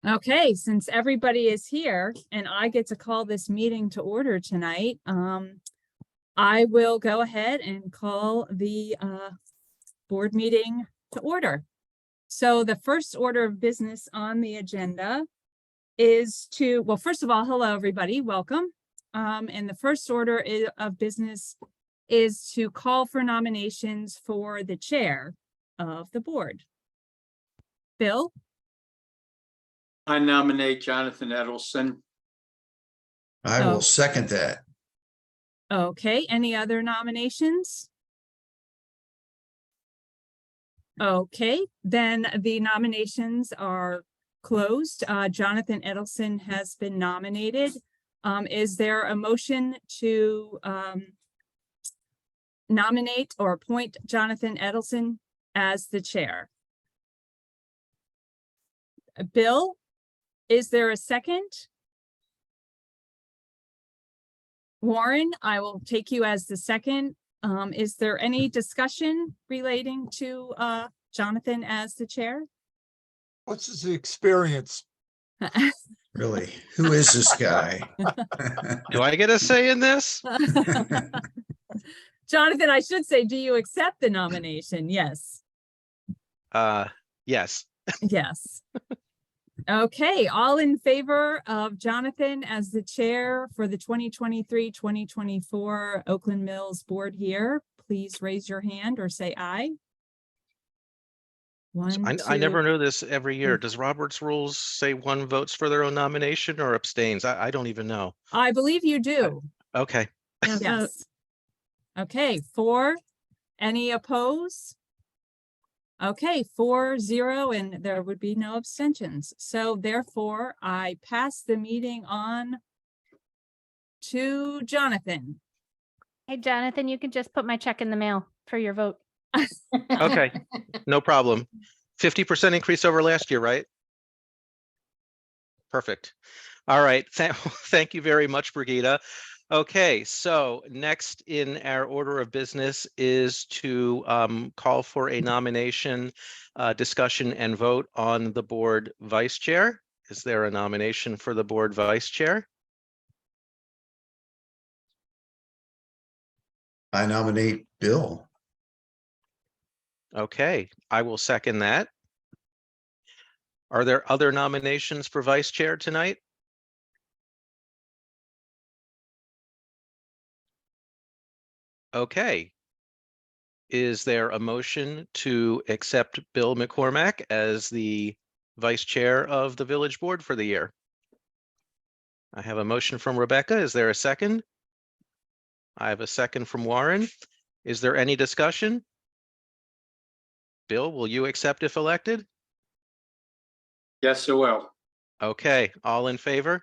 Okay, since everybody is here and I get to call this meeting to order tonight, I will go ahead and call the board meeting to order. So the first order of business on the agenda is to, well, first of all, hello, everybody, welcome. And the first order of business is to call for nominations for the chair of the board. Bill? I nominate Jonathan Edelson. I will second that. Okay, any other nominations? Okay, then the nominations are closed. Jonathan Edelson has been nominated. Is there a motion to nominate or appoint Jonathan Edelson as the chair? Bill, is there a second? Warren, I will take you as the second. Is there any discussion relating to Jonathan as the chair? What's his experience? Really, who is this guy? Do I get a say in this? Jonathan, I should say, do you accept the nomination? Yes. Yes. Yes. Okay, all in favor of Jonathan as the chair for the 2023-2024 Oakland Mills board here, please raise your hand or say aye. I never know this every year. Does Robert's rules say one votes for their own nomination or abstains? I don't even know. I believe you do. Okay. Yes. Okay, 4. Any oppose? Okay, 4-0, and there would be no abstentions. So therefore, I pass the meeting on to Jonathan. Hey, Jonathan, you can just put my check in the mail for your vote. Okay. No problem. 50% increase over last year, right? Perfect. All right. Thank you very much, Brigida. Okay, so next in our order of business is to call for a nomination, discussion, and vote on the board vice chair. Is there a nomination for the board vice chair? I nominate Bill. Okay, I will second that. Are there other nominations for vice chair tonight? Okay. Is there a motion to accept Bill McCormack as the vice chair of the village board for the year? I have a motion from Rebecca. Is there a second? I have a second from Warren. Is there any discussion? Bill, will you accept if elected? Yes, I will. Okay, all in favor?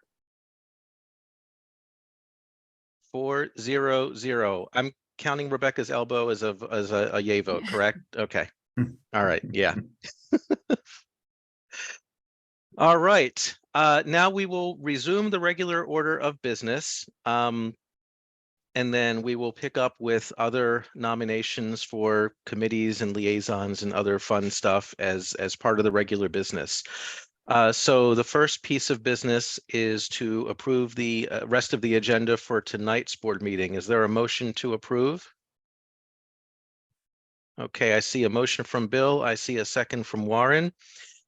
4-0-0. I'm counting Rebecca's elbow as a yay vote, correct? Okay. All right. Yeah. All right. Now we will resume the regular order of business. And then we will pick up with other nominations for committees and liaisons and other fun stuff as part of the regular business. So the first piece of business is to approve the rest of the agenda for tonight's board meeting. Is there a motion to approve? Okay, I see a motion from Bill. I see a second from Warren.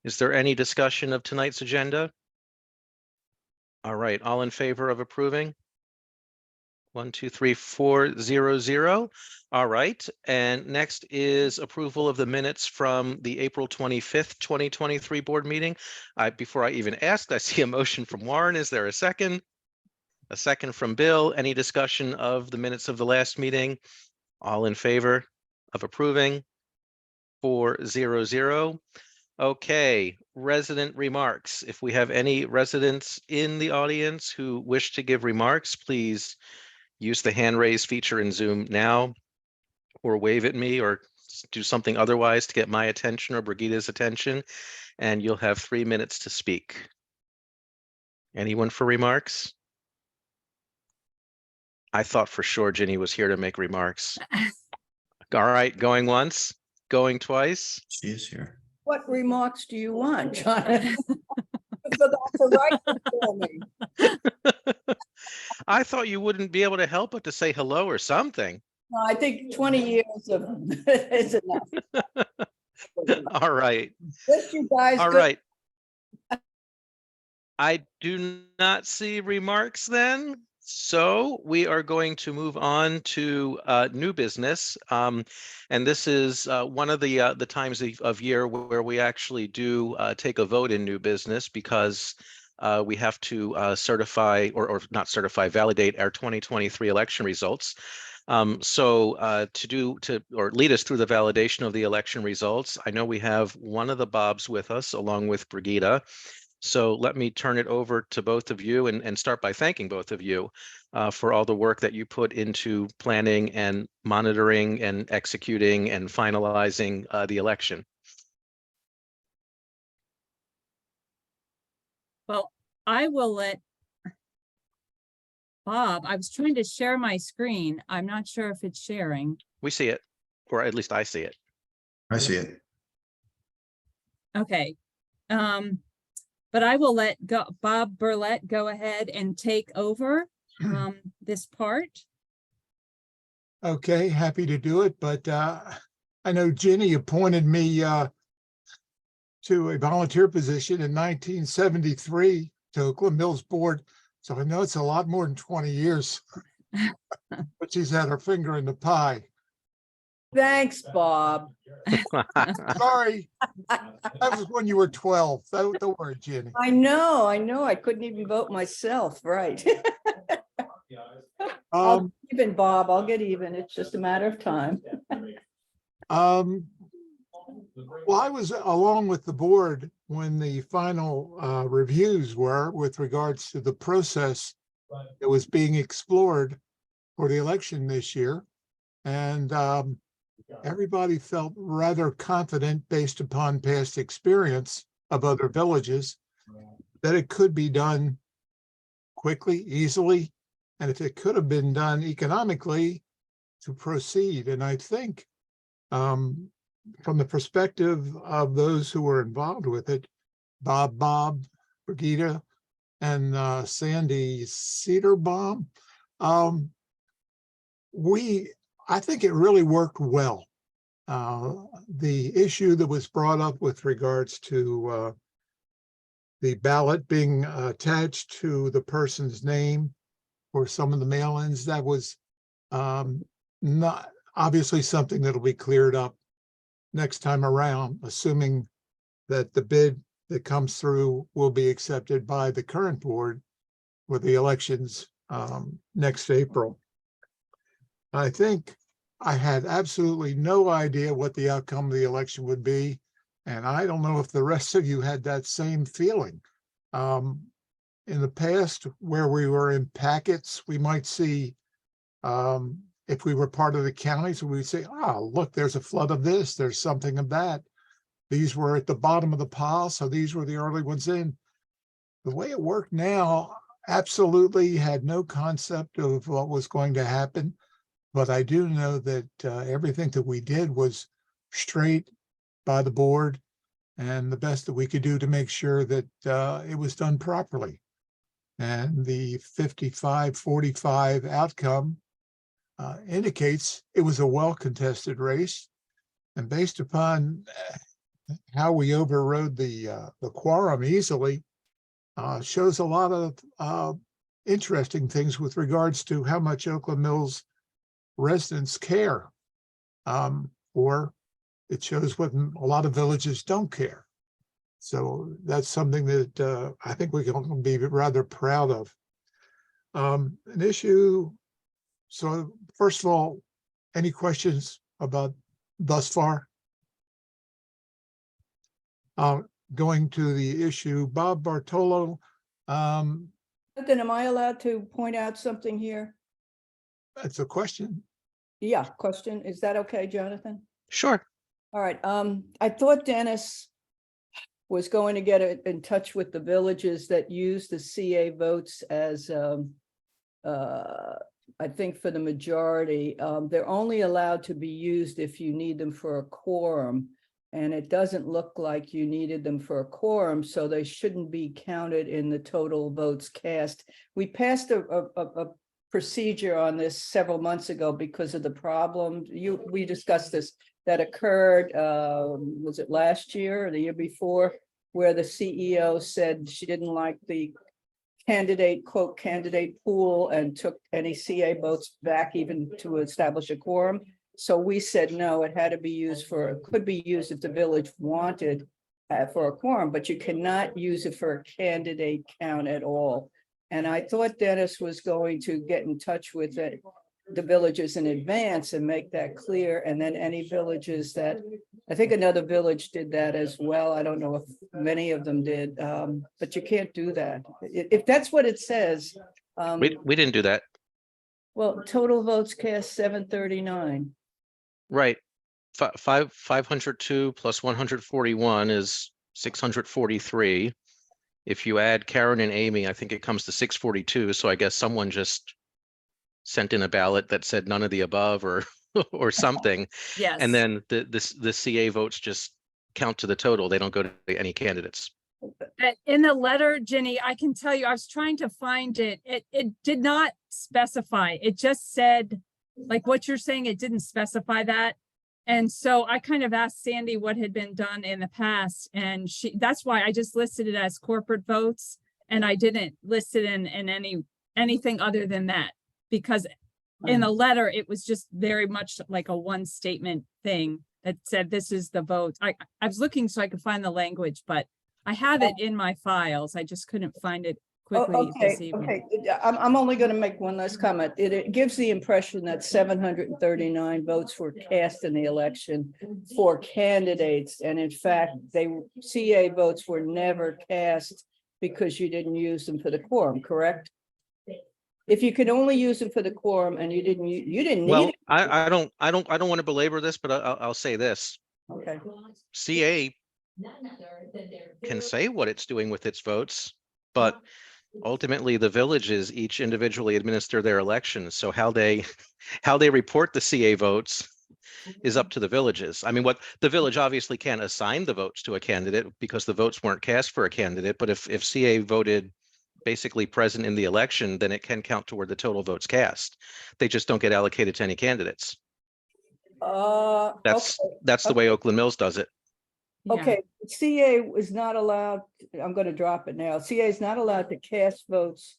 Is there any discussion of tonight's agenda? All right, all in favor of approving? 1, 2, 3, 4, 0, 0. All right, and next is approval of the minutes from the April 25th, 2023 board meeting. Before I even asked, I see a motion from Warren. Is there a second? A second from Bill. Any discussion of the minutes of the last meeting? All in favor of approving? 4-0-0. Okay, resident remarks. If we have any residents in the audience who wish to give remarks, please use the hand raise feature in Zoom now, or wave at me, or do something otherwise to get my attention or Brigida's attention, and you'll have 3 minutes to speak. Anyone for remarks? I thought for sure Ginny was here to make remarks. All right, going once, going twice. She is here. What remarks do you want, Jonathan? For the right one for me. I thought you wouldn't be able to help but to say hello or something. No, I think 20 years of is enough. All right, Wish you guys all good. right. I do not see remarks then. So we are going to move on to new business. And this is one of the times of year where we actually do take a vote in new business because we have to certify or not certify, validate our 2023 election results. So to lead us through the validation of the election results, I know we have one of the Bobs with us along with Brigida. So let me turn it over to both of you and start by thanking both of you for all the work that you put into planning and monitoring and executing and finalizing the election. Well, I will let Bob, I was trying to share my screen. I'm not sure if it's sharing. We see it, or at least I see it. I see it. Okay. But I will let Bob Burlett go ahead and take over this part. Okay, happy to do it, but I know Ginny appointed me to a volunteer position in 1973 to Oakland Mills Board. So I know it's a lot more than 20 years, but she's had her finger in the pie. Thanks, Bob. Sorry, that was when you were 12. Don't worry, Ginny. I know. I couldn't even vote myself, right? I'll even, Bob, I'll get even. It's just a matter of time. Well, I was along with the board when the final reviews were with regards to the process that was being explored for the election this year. And everybody felt rather confident based upon past experience of other villages that it could be done quickly, easily, and if it could have been done economically, to proceed. And I think from the perspective of those who were involved with it, Bob, Brigida, and Sandy Cedarbaum, I think it really worked well. The issue that was brought up with regards to the ballot being attached to the person's name or some of the mail-ins, that was not obviously something that'll be cleared up next time around, assuming that the bid that comes through will be accepted by the current board with the elections next April. I think I had absolutely no idea what the outcome of the election would be. And I don't know if the rest of you had that same feeling. In the past, where we were in packets, we might see, if we were part of the county, so we'd say, oh, look, there's a flood of this, there's something of that. These were at the bottom of the pile, so these were the early ones in. The way it worked now, absolutely had no concept of what was going to happen. But I do know that everything that we did was straight by the board and the best that we could do to make sure that it was done properly. And the 55-45 outcome indicates it was a well-contested race. And based upon how we overrode the quorum easily, shows a lot of interesting things with regards to how much Oakland Mills residents care, or it shows what a lot of villages don't care. So that's something that I think we can be rather proud of. An issue. So first of all, any questions about thus far? Going to the issue, Bob Bartolo. Then am I allowed to point out something here? That's a question. Yeah, question. Is that okay, Jonathan? Sure. All right. I thought Dennis was going to get in touch with the villages that use the CA votes as, I think for the majority, they're only allowed to be used if you need them for a quorum. and it doesn't look like you needed them for a quorum, so they shouldn't be counted in the total votes cast. We passed a procedure on this several months ago because of the problem. We discussed this, that occurred, was it last year or the year before, where the CEO said she didn't like the quote, candidate pool and took any CA votes back even to establish a quorum. So we said, no, it had to be used for, it could be used if the village wanted for a quorum, but you cannot use it for a candidate count at all. And I thought Dennis was going to get in touch with the villages in advance and make that clear. And then any villages that, I think another village did that as well. I don't know if many of them did, but you can't do that. If that's what it says. We didn't do that. Well, total votes cast 739. Right. 502 plus 141 is 643. If you add Karen and Amy, I think it comes to 642. So I guess someone just sent in a ballot that said none of the above or or something. Yes. And then the CA votes just count to the total. They don't go to any candidates. In the letter, Ginny, I can tell you, I was trying to find it. It did not specify. It just said, like what you're saying, it didn't specify that. And so I kind of asked Sandy what had been done in the past, and that's why I just listed it as corporate votes. And I didn't list it in anything other than that, because in the letter, it was just very much like a one statement thing that said, this is the vote. I was looking so I could find the language, but I have it in my files. I just couldn't find it quickly this evening. Okay, I'm only going to make one last comment. It gives the impression that 739 votes were cast in the election for candidates. And in fact, CA votes were never cast because you didn't use them for the quorum, correct? If you could only use them for the quorum and you didn't need Well, it. I don't want to belabor this, but I'll say this. Okay. CA can say what it's doing with its votes, but ultimately the villages each individually administer their elections. So how they report the CA votes is up to the villages. I mean, what the village obviously can't assign the votes to a candidate because the votes weren't cast for a candidate. But if CA voted basically present in the election, then it can count toward the total votes cast. They just don't get allocated to any candidates. That's the way Oakland Mills does it. Yeah. Okay, CA is not allowed, I'm going to drop it now. CA is not allowed to cast votes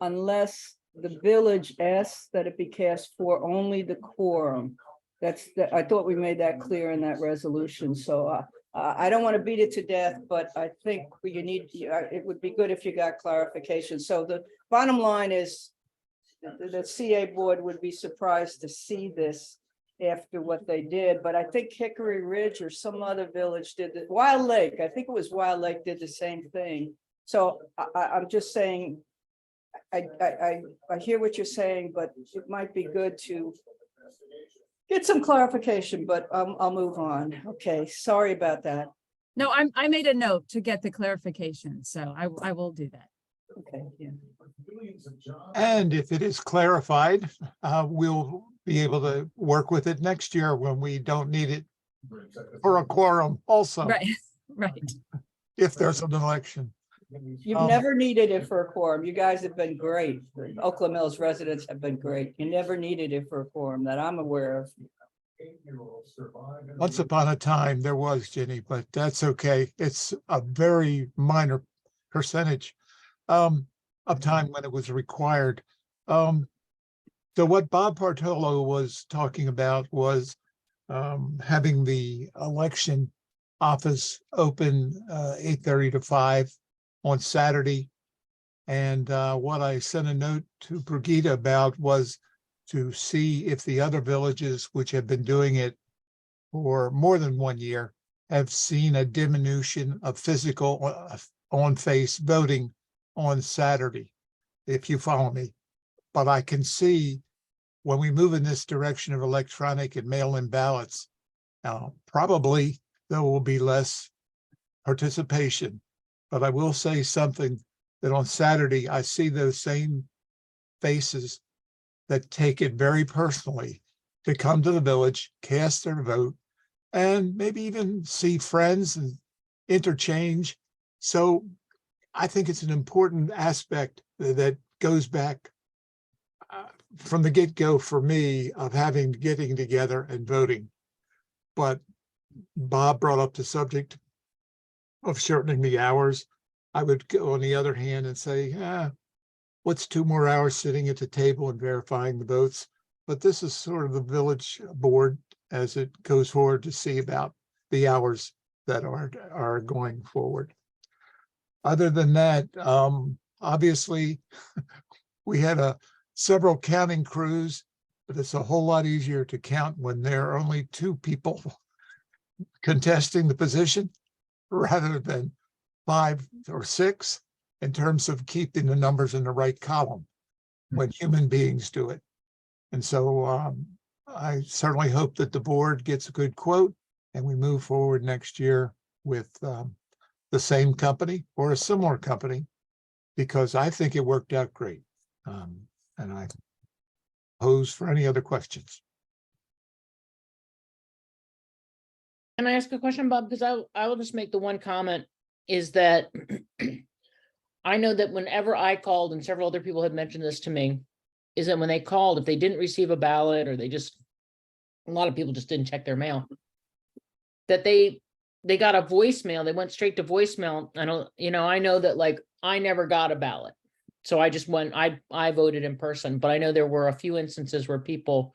unless the village asks that it be cast for only the quorum. I thought we made that clear in that resolution. So I don't want to beat it to death, but I think it would be good if you got clarification. So the bottom line is the CA board would be surprised to see this after what they did, but I think Hickory Ridge or some other village did it. Wild Lake, I think it was Wild Lake did the same thing. So I'm just saying, I hear what you're saying, but it might be good to get some clarification, but I'll move on. Okay, sorry about that. No, I made a note to get the clarification, so I will do that. Okay, yeah. And if it is clarified, we'll be able to work with it next year when we don't need it for a quorum also, Right, right. if there's an election. You've never needed it for a quorum. You guys have been great. Oakland Mills residents have been great. You never needed it for a quorum that I'm aware of. Once upon a time there was, Jenny, but that's okay. It's a very minor percentage of time when it was required. So what Bob Bartolo was talking about was having the election office open 8:30 to 5 on Saturday. And what I sent a note to Brigida about was to see if the other villages which have been doing it for more than 1 year have seen a diminution of physical on-face voting on Saturday, if you follow me. But I can see when we move in this direction of electronic and mail-in ballots, probably there will be less participation. But I will say something that on Saturday, I see those same faces that take it very personally to come to the village, cast their vote, and maybe even see friends and interchange. So I think it's an important aspect that goes back from the get-go for me of getting together and voting. But Bob brought up the subject of shortening the hours. I would go on the other hand and say, what's 2 more hours sitting at the table and verifying the votes? But this is sort of the village board as it goes forward to see about the hours that are going forward. Other than that, obviously, we had several counting crews, but it's a whole lot easier to count when there are only 2 people contesting the position rather than 5 or 6 in terms of keeping the numbers in the right column when human beings do it. And so I certainly hope that the board gets a good quote and we move forward next year with the same company or a similar company, because I think it worked out great. And I pose for any other questions. Can I ask a question, Bob? Because I will just make the one comment is that I know that whenever I called, and several other people had mentioned this to me, is that when they called, if they didn't receive a ballot or a lot of people just didn't check their mail, that they got a voicemail, they went straight to voicemail. I know that like I never got a ballot. So I just went, I voted in person, but I know there were a few instances where people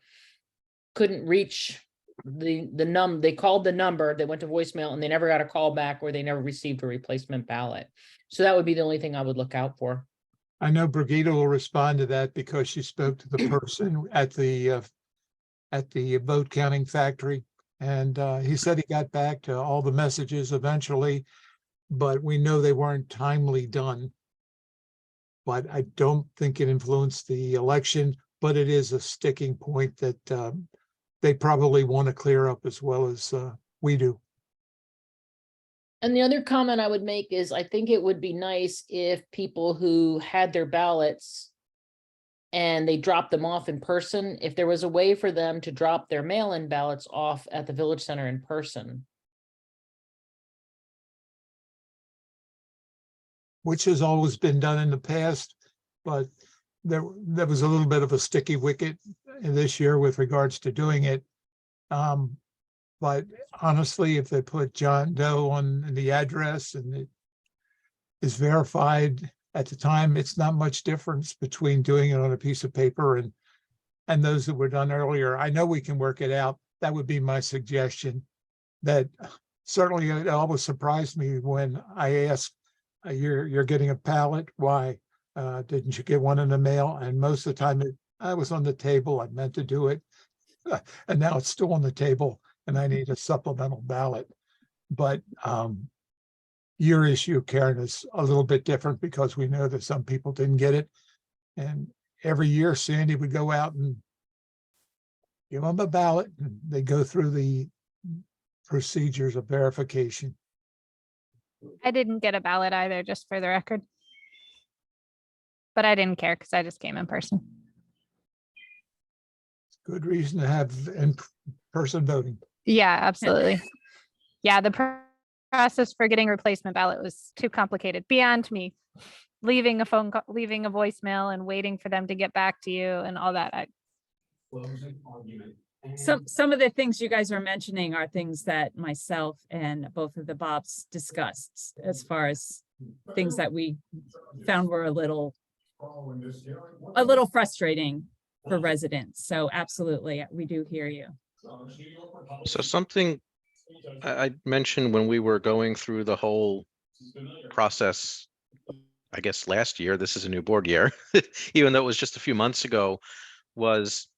couldn't reach they called the number, they went to voicemail and they never got a call back or they never received a replacement ballot. So that would be the only thing I would look out for. I know Brigida will respond to that because she spoke to the person at the vote counting factory. And he said he got back to all the messages eventually, but we know they weren't timely done. But I don't think it influenced the election, but it is a sticking point that they probably want to clear up as well as we do. And the other comment I would make is I think it would be nice if people who had their ballots and they dropped them off in person, if there was a way for them to drop their mail-in ballots off at the village center in person. Which has always been done in the past, but there was a little bit of a sticky wicket this year with regards to doing it. But honestly, if they put John Doe on the address and it is verified at the time, it's not much difference between doing it on a piece of paper and those that were done earlier. I know we can work it out. That would be my suggestion. That certainly it always surprised me when I asked, you're getting a ballot, why? Didn't you get one in the mail? And most of the time I was on the table, I meant to do it. And now it's still on the table and I need a supplemental ballot. But your issue, Karen, is a little bit different because we know that some people didn't get it. And every year Sandy would go out and give them a ballot and they go through the procedures of verification. I didn't get a ballot either, just for the record. But I didn't care because I just came in person. Good reason to have in-person voting. Yeah, absolutely. Yeah, the process for getting a replacement ballot was too complicated, beyond me. Leaving a phone call, leaving a voicemail and waiting for them to get back to you and all that. Some of the things you guys are mentioning are things that myself and both of the Bobs discussed as far as things that we found were a little frustrating for residents. So absolutely, we do hear you. So something I mentioned when we were going through the whole process, I guess last year, this is a new board year, even though it was just a few months ago, was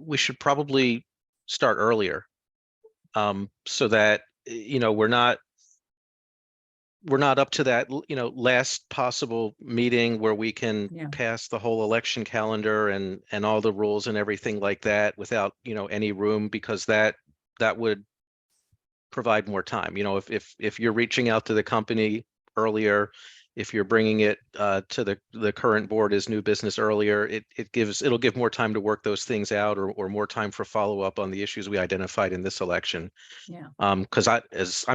we should probably start earlier so that, we're not up to that, last possible meeting where we can pass the whole election calendar and all the rules and everything like that without, any room, because that would provide more time. If you're reaching out to the company earlier, if you're bringing it to the current board as new business earlier, it'll give more time to work those things out, or more time for follow-up on the issues we identified in this election. Yeah. Because as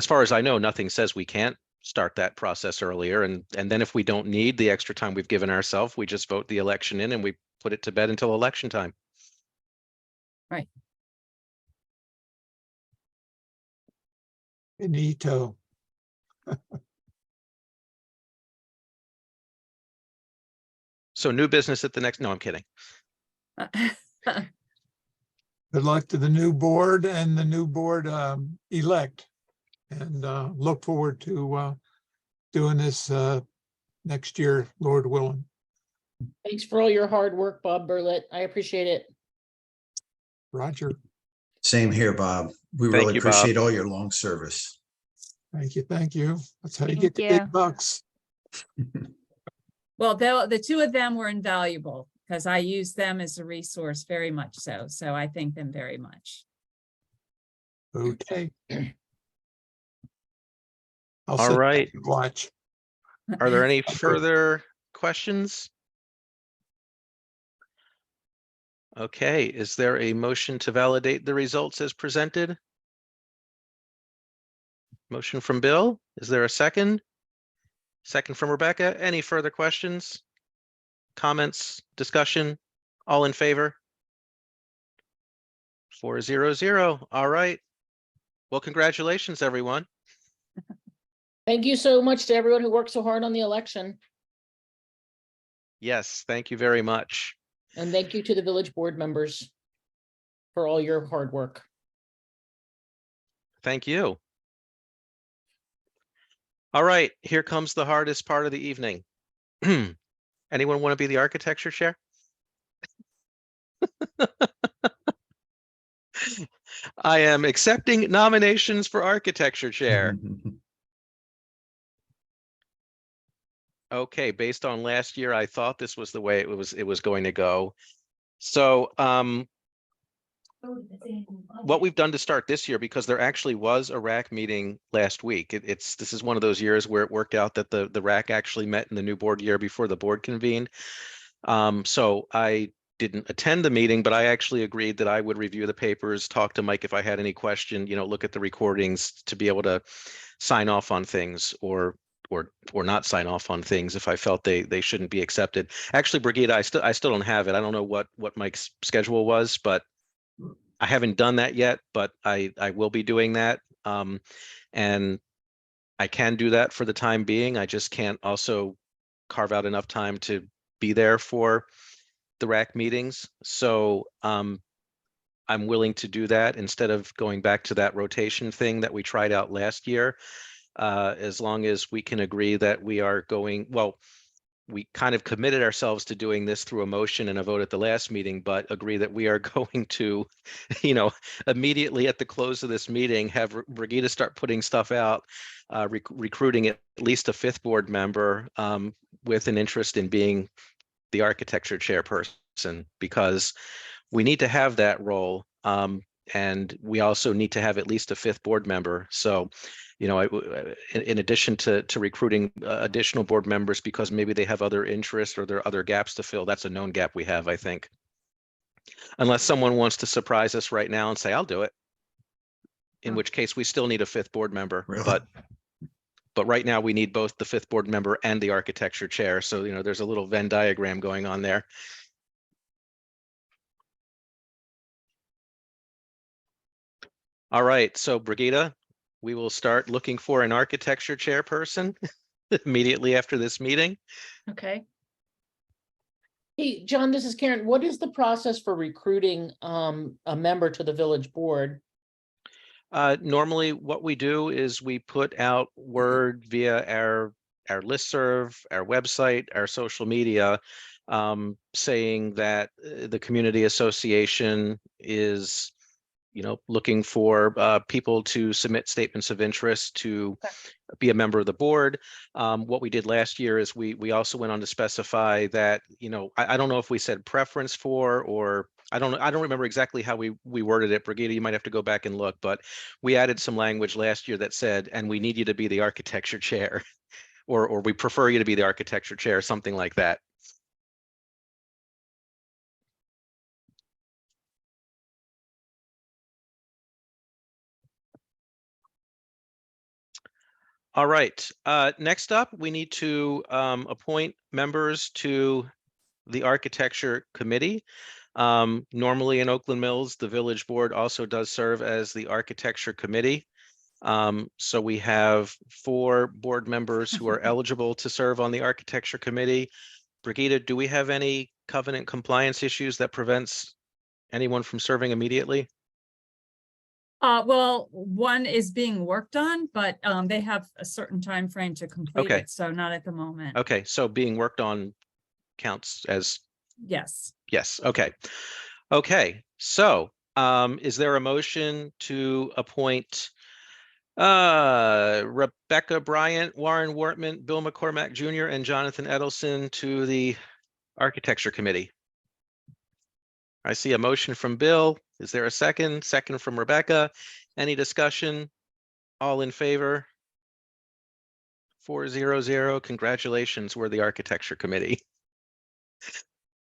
far as I know, nothing says we can't start that process earlier. And then if we don't need the extra time we've given ourselves, we just vote the election in and we put it to bed until election time. Right. Benito. So new business at the next, no, I'm kidding. Good luck to the new board and the new board elect. And look forward to doing this next year, Lord willing. Thanks for all your hard work, Bob Burlett. I appreciate it. Roger. Same here, Bob. We Thank really you, Bob. appreciate all your long service. Thank you. Thank you. That's how you Thank get the you. big bucks. Well, the two of them were invaluable because I used them as a resource very much so. So I thank them very much. Okay. I'll All sit right. and watch. Are there any further questions? Okay, is there a motion to validate the results as presented? Motion from Bill. Is there a second? Second from Rebecca. Any further questions? Comments, discussion? All in favor? 400. All right. Well, congratulations, everyone. Thank you so much to everyone who worked so hard on the election. Yes, thank you very much. And thank you to the village board members for all your hard work. Thank you. All right, here comes the hardest part of the evening. Anyone want to be the architecture chair? I am accepting nominations for architecture chair. Okay, based on last year, I thought this was the way it was going to go. So what we've done to start this year, because there actually was a RAC meeting last week. This is one of those years where it worked out that the RAC actually met in the new board year before the board convened. So I didn't attend the meeting, but I actually agreed that I would review the papers, talk to Mike if I had any question, look at the recordings to be able to sign off on things or not sign off on things if I felt they shouldn't be accepted. Actually, Brigida, I still don't have it. I don't know what Mike's schedule was, but I haven't done that yet, but I will be doing that. And I can do that for the time being. I just can't also carve out enough time to be there for the RAC meetings. So I'm willing to do that instead of going back to that rotation thing that we tried out last year. As long as we can agree that we are going, well, we kind of committed ourselves to doing this through a motion and a vote at the last meeting, but agree that we are going to, immediately at the close of this meeting, have Brigida start putting stuff out, recruiting at least a 5th board member with an interest in being the architecture chairperson, because we need to have that role. And we also need to have at least a 5th board member. So, in addition to recruiting additional board members, because maybe they have other interests or there are other gaps to fill, that's a known gap we have, I think. Unless someone wants to surprise us right now and say, I'll do it. In which case we still need a 5th board member, Really? but right now we need both the 5th board member and the architecture chair. So, there's a little Venn diagram going on there. All right, so Brigida, we will start looking for an architecture chairperson immediately after this meeting. Okay. Hey, John, this is Karen. What is the process for recruiting a member to the village board? Normally what we do is we put out word via our listserv, our website, our social media, saying that the community association is looking for people to submit statements of interest to be a member of the board. What we did last year is we also went on to specify that, I don't know if we said preference for, or I don't remember exactly how we worded it. Brigida, you might have to go back and look, but we added some language last year that said, and we need you to be the architecture chair, or we prefer you to be the architecture chair, something like that. All right, next up, we need to appoint members to the architecture committee. Normally in Oakland Mills, the village board also does serve as the architecture committee. So we have 4 board members who are eligible to serve on the architecture committee. Brigida, do we have any covenant compliance issues that prevents anyone from serving immediately? Well, one is being worked on, but they have a certain time frame to complete Okay. it, so not at the moment. Okay, so being worked on counts as, Yes. yes, okay. Okay, so is there a motion to appoint Rebecca Bryant, Warren Wortman, Bill McCormack Jr., and Jonathan Edelson to the architecture committee? I see a motion from Bill. Is there a second? Second from Rebecca. Any discussion? All in favor? 400. Congratulations, we're the architecture committee.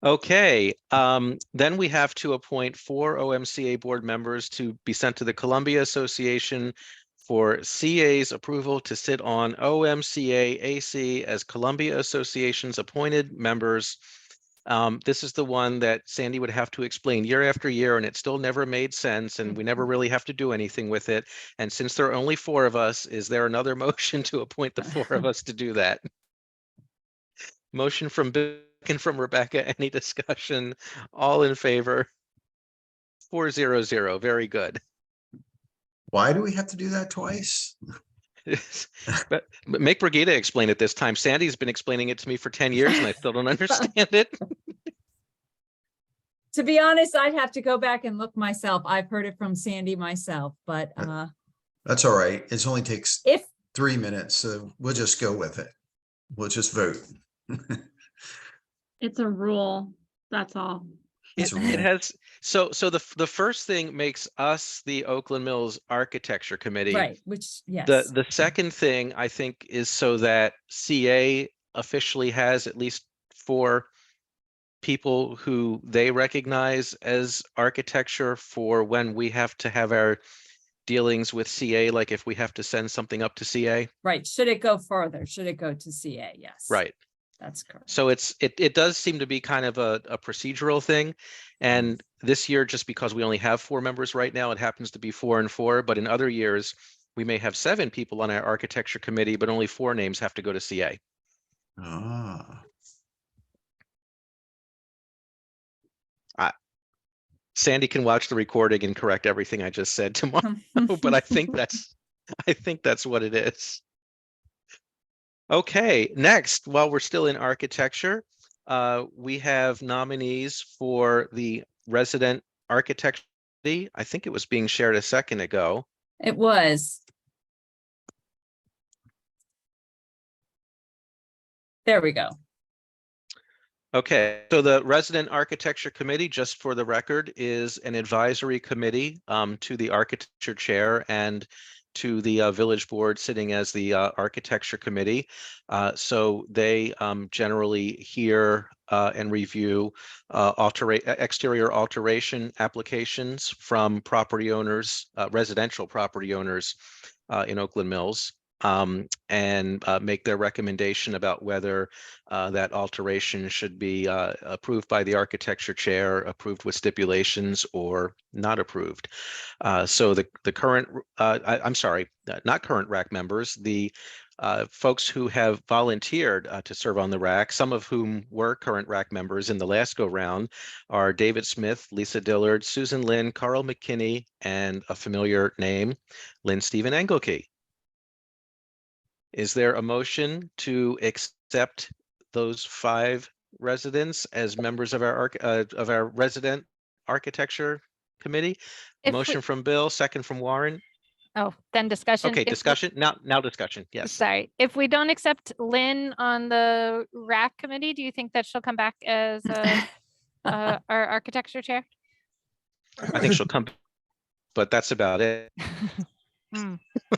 Okay, then we have to appoint 4 OMCA board members to be sent to the Columbia Association for CA's approval to sit on OMCA AC as Columbia Association's appointed members. This is the one that Sandy would have to explain year after year, and it still never made sense, and we never really have to do anything with it. And since there are only 4 of us, is there another motion to appoint the 4 of us to do that? Motion from Bill and from Rebecca. Any discussion? All in favor? 400. Very good. Why do we have to do that twice? But make Brigida explain it this time. Sandy's been explaining it to me for 10 years and I still don't understand it. To be honest, I'd have to go back and look myself. I've heard it from Sandy myself, but That's all right. It only takes if 3 minutes, so we'll just go with it. We'll just vote. It's a rule, that's all. It's a It rule. has, so the first thing makes us the Oakland Mills Architecture Committee. right, which yes, The second thing I think is so that CA officially has at least 4 people who they recognize as architecture for when we have to have our dealings with CA, like if we have to send something up to CA. right. Should it go further? Should it go to CA? Yes. Right. That's correct. So it does seem to be kind of a procedural thing. And this year, just because we only have 4 members right now, it happens to be 4 and 4. But in other years, we may have 7 people on our architecture committee, but only 4 names have to go to CA. Ah, Sandy can watch the recording and correct everything I just said tomorrow, but I think that's what it is. Okay, next, while we're still in architecture, we have nominees for the resident architecture. I think it was being shared a second ago. It was. There we go. Okay, so the Resident Architecture Committee, just for the record, is an advisory committee to the architecture chair and to the village board sitting as the architecture committee. So they generally hear and review exterior alteration applications from property owners, residential property owners in Oakland Mills. And make their recommendation about whether that alteration should be approved by the architecture chair, approved with stipulations, or not approved. So the current, I'm sorry, not current RAC members, the folks who have volunteered to serve on the RAC, some of whom were current RAC members in the last go round, are David Smith, Lisa Dillard, Susan Lynn, Carl McKinney, and a familiar name, Lynn Stephen Engelke. Is there a motion to accept those 5 residents as members of our resident architecture committee? If we- Motion from Bill, second from Warren. Oh, then discussion. Okay, If we- discussion. Now discussion. Yes. Sorry, if we don't accept Lynn on the RAC committee, do you think that she'll come back as our architecture chair? I think she'll come, but that's about it. Hmm.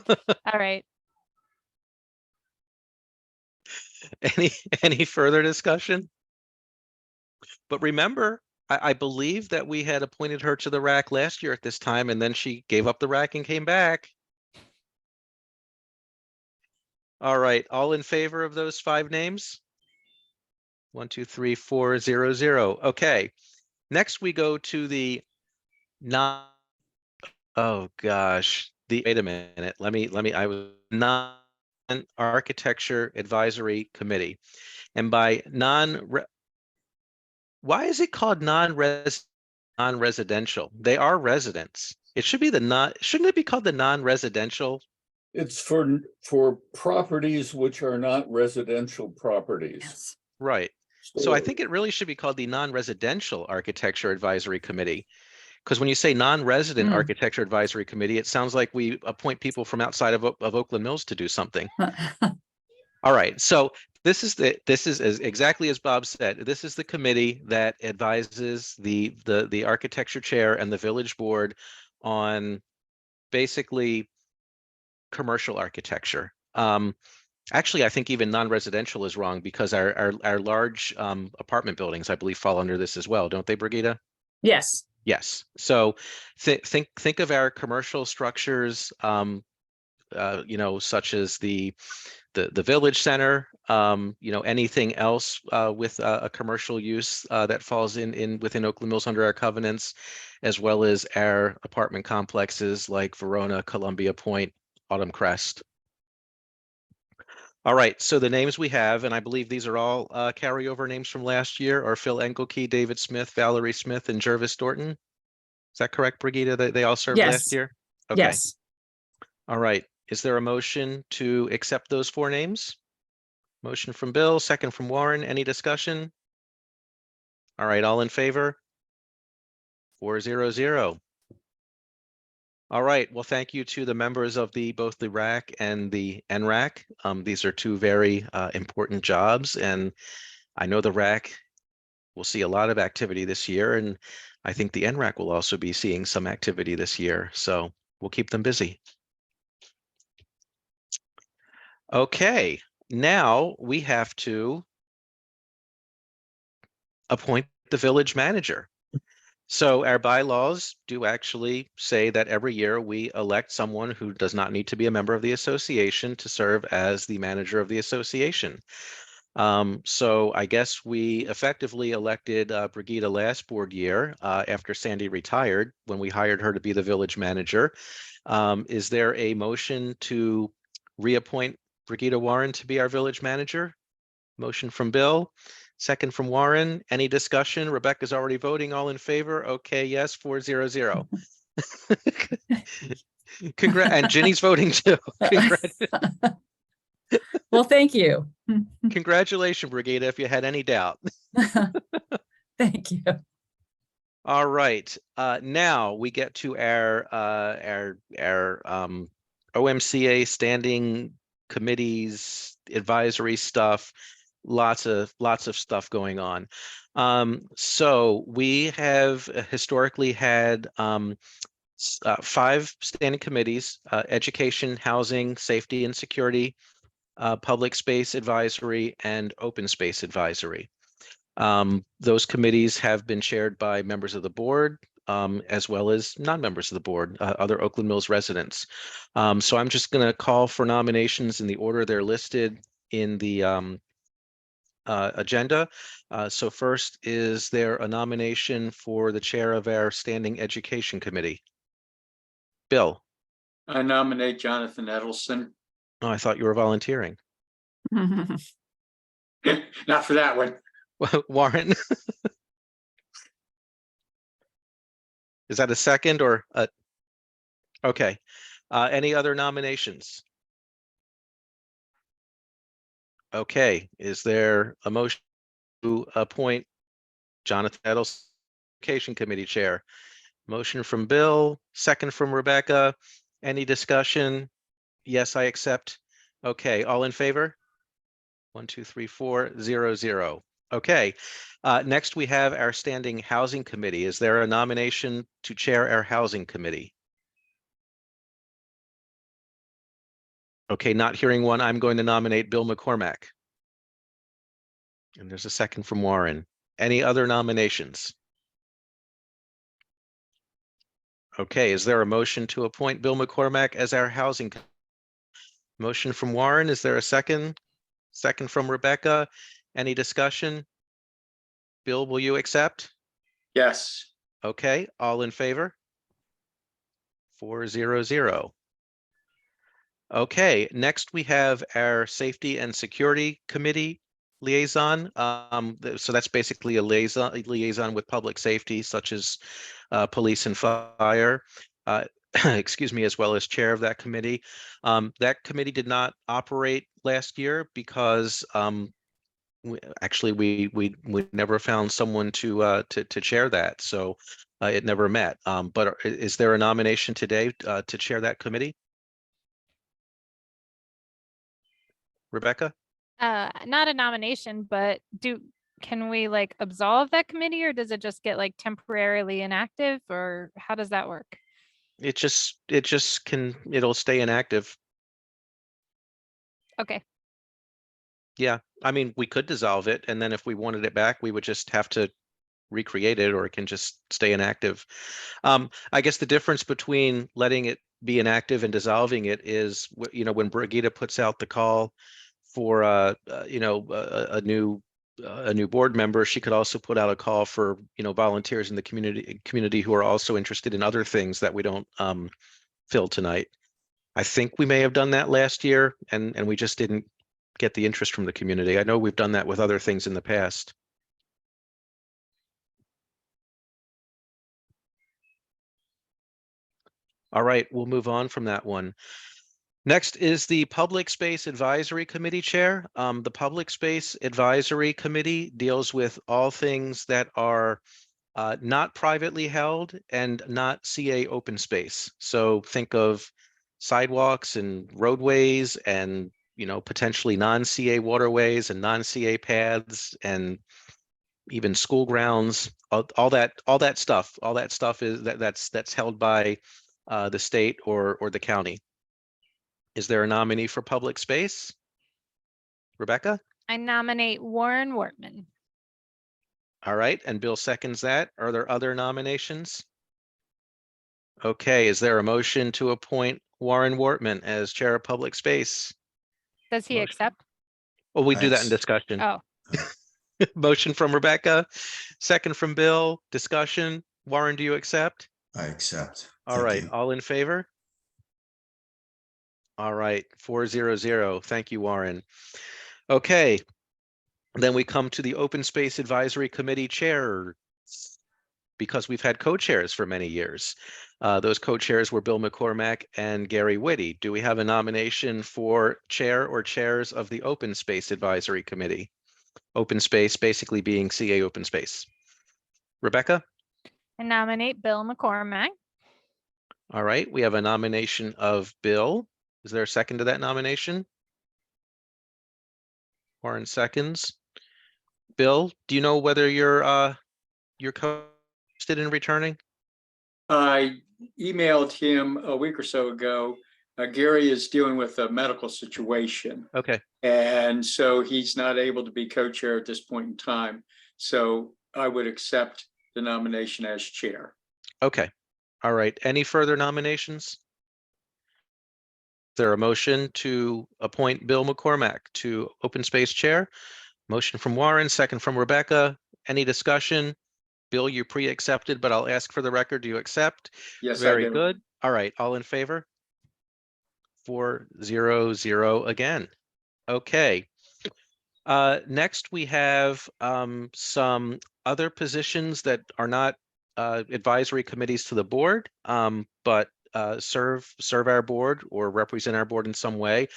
All right. Any further discussion? But remember, I believe that we had appointed her to the rack last year at this time, and then she gave up the rack and came back. All right, all in favor of those 5 names? 1, 2, 3, 4, 0, 0. Okay. Next, we go to the non. Oh gosh. Wait a minute. I was non-architecture advisory committee, and by why is it called non-residential? They are residents. It should be shouldn't it be called the non-residential? It's for properties which are not residential properties. Right. So I think it really should be called the non-residential architecture advisory committee. Because when you say non-resident Hmm. architecture advisory committee, it sounds like we appoint people from outside of Oakland Mills to do something. All right, so this is exactly as Bob said. This is the committee that advises the architecture chair and the village board on basically commercial architecture. Actually, I think even non-residential is wrong because our large apartment buildings, I believe, fall under this as well, don't they, Brigida? Yes. Yes. So think of our commercial structures, such as the village center, anything else with a commercial use that falls within Oakland Mills under our covenants, as well as our apartment complexes like Verona, Columbia Point, Autumn Crest. All right, so the names we have, and I believe these are all carryover names from last year, are Phil Engelke, David Smith, Valerie Smith, and Jervis Dorton. Is that correct, Brigida? They all served last Yes. year? Okay. Yes. All right. Is there a motion to accept those 4 names? Motion from Bill, second from Warren. Any discussion? All right, all in favor? 4-0-0. All right, well, thank you to the members of both the RAC and the NRAC. These are 2 very important jobs, and I know the RAC will see a lot of activity this year, and I think the NRAC will also be seeing some activity this year, so we'll keep them busy. Okay, now we have to appoint the village manager. So our bylaws do actually say that every year we elect someone who does not need to be a member of the association to serve as the manager of the association. So I guess we effectively elected Brigida last board year after Sandy retired when we hired her to be the village manager. Is there a motion to reappoint Brigida Warren to be our village manager? Motion from Bill, second from Warren. Any discussion? Rebecca's already voting. All in favor? Okay, yes, 4-0-0. Congrats, and Ginny's voting too. Well, thank you. Congratulations, Brigida, if you had any doubt. Thank you. All right, now we get to our OMCA standing committees, advisory stuff. Lots of stuff going on. So we have historically had 5 standing committees: education, housing, safety and security, public space advisory, and open space advisory. Those committees have been chaired by members of the board, as well as non-members of the board, other Oakland Mills residents. So I'm just going to call for nominations in the order they're listed in the agenda. So first, is there a nomination for the chair of our standing education committee? Bill? I nominate Jonathan Edelson. Oh, I thought you were volunteering. Not for that one. Warren? Is that a second or a? Okay. Any other nominations? Okay, is there a motion to appoint Jonathan Edelson, Education Committee Chair? Motion from Bill, second from Rebecca. Any discussion? Yes, I accept. Okay, all in favor? 1, 2, 3, 4-0-0. Okay, next we have our standing housing committee. Is there a nomination to chair our housing committee? Okay, not hearing one, I'm going to nominate Bill McCormack. And there's a second from Warren. Any other nominations? Okay, is there a motion to appoint Bill McCormack as our housing? Motion from Warren, is there a second? Second from Rebecca. Any discussion? Bill, will you accept? Yes. Okay, all in favor? 400. Okay, next we have our Safety and Security Committee liaison. So that's basically a liaison with public safety, such as police and fire. Excuse me, as well as chair of that committee. That committee did not operate last year because we never found someone to chair that, so it never met. But is there a nomination today to chair that committee? Rebecca? Not a nomination, but can we like absolve that committee, or does it just get like temporarily inactive, or how does that work? It'll stay inactive. Okay, Yeah, I mean, we could dissolve it, and then if we wanted it back, we would just have to recreate it, or it can just stay inactive. I guess the difference between letting it be inactive and dissolving it is, when Brigitte puts out the call for a new board member, she could also put out a call for volunteers in the community who are also interested in other things that we don't fill tonight. I think we may have done that last year, and we just didn't get the interest from the community. I know we've done that with other things in the past. All right, we'll move on from that one. Next is the Public Space Advisory Committee Chair. The Public Space Advisory Committee deals with all things that are not privately held and not CA open space. So think of sidewalks and roadways and potentially non-CA waterways and non-CA paths and even school grounds. All that stuff is that's held by the state or the county. Is there a nominee for public space? Rebecca? I nominate Warren Wortman. All right, and Bill seconds that. Are there other nominations? Okay, is there a motion to appoint Warren Wortman as Chair of Public Space? Does he Motion. accept? Well, we do that in Thanks. discussion. Oh, Motion from Rebecca, second from Bill. Discussion. Warren, do you accept? I accept. All Thank right, you. all in favor? All right, 400. Thank you, Warren. Okay, then we come to the Open Space Advisory Committee Chair, because we've had co-chairs for many years. Those co-chairs were Bill McCormack and Gary Whitty. Do we have a nomination for chair or chairs of the Open Space Advisory Committee? Open space basically being CA open space. Rebecca? I nominate Bill McCormack. All right, we have a nomination of Bill. Is there a second to that nomination? Warren seconds. Bill, do you know whether you're interested in returning? I emailed him a week or so ago. Gary is dealing with a medical situation, Okay, and so he's not able to be co-chair at this point in time. So I would accept the nomination as chair. okay. All right, any further nominations? Is there a motion to appoint Bill McCormack to Open Space Chair? Motion from Warren, second from Rebecca. Any discussion? Bill, you pre-accepted, but I'll ask for the record. Do you accept? Yes, I Very do. good. All right, all in favor? 400 again. Okay. Next, we have some other positions that are not advisory committees to the board, but serve our board or represent our board in some way.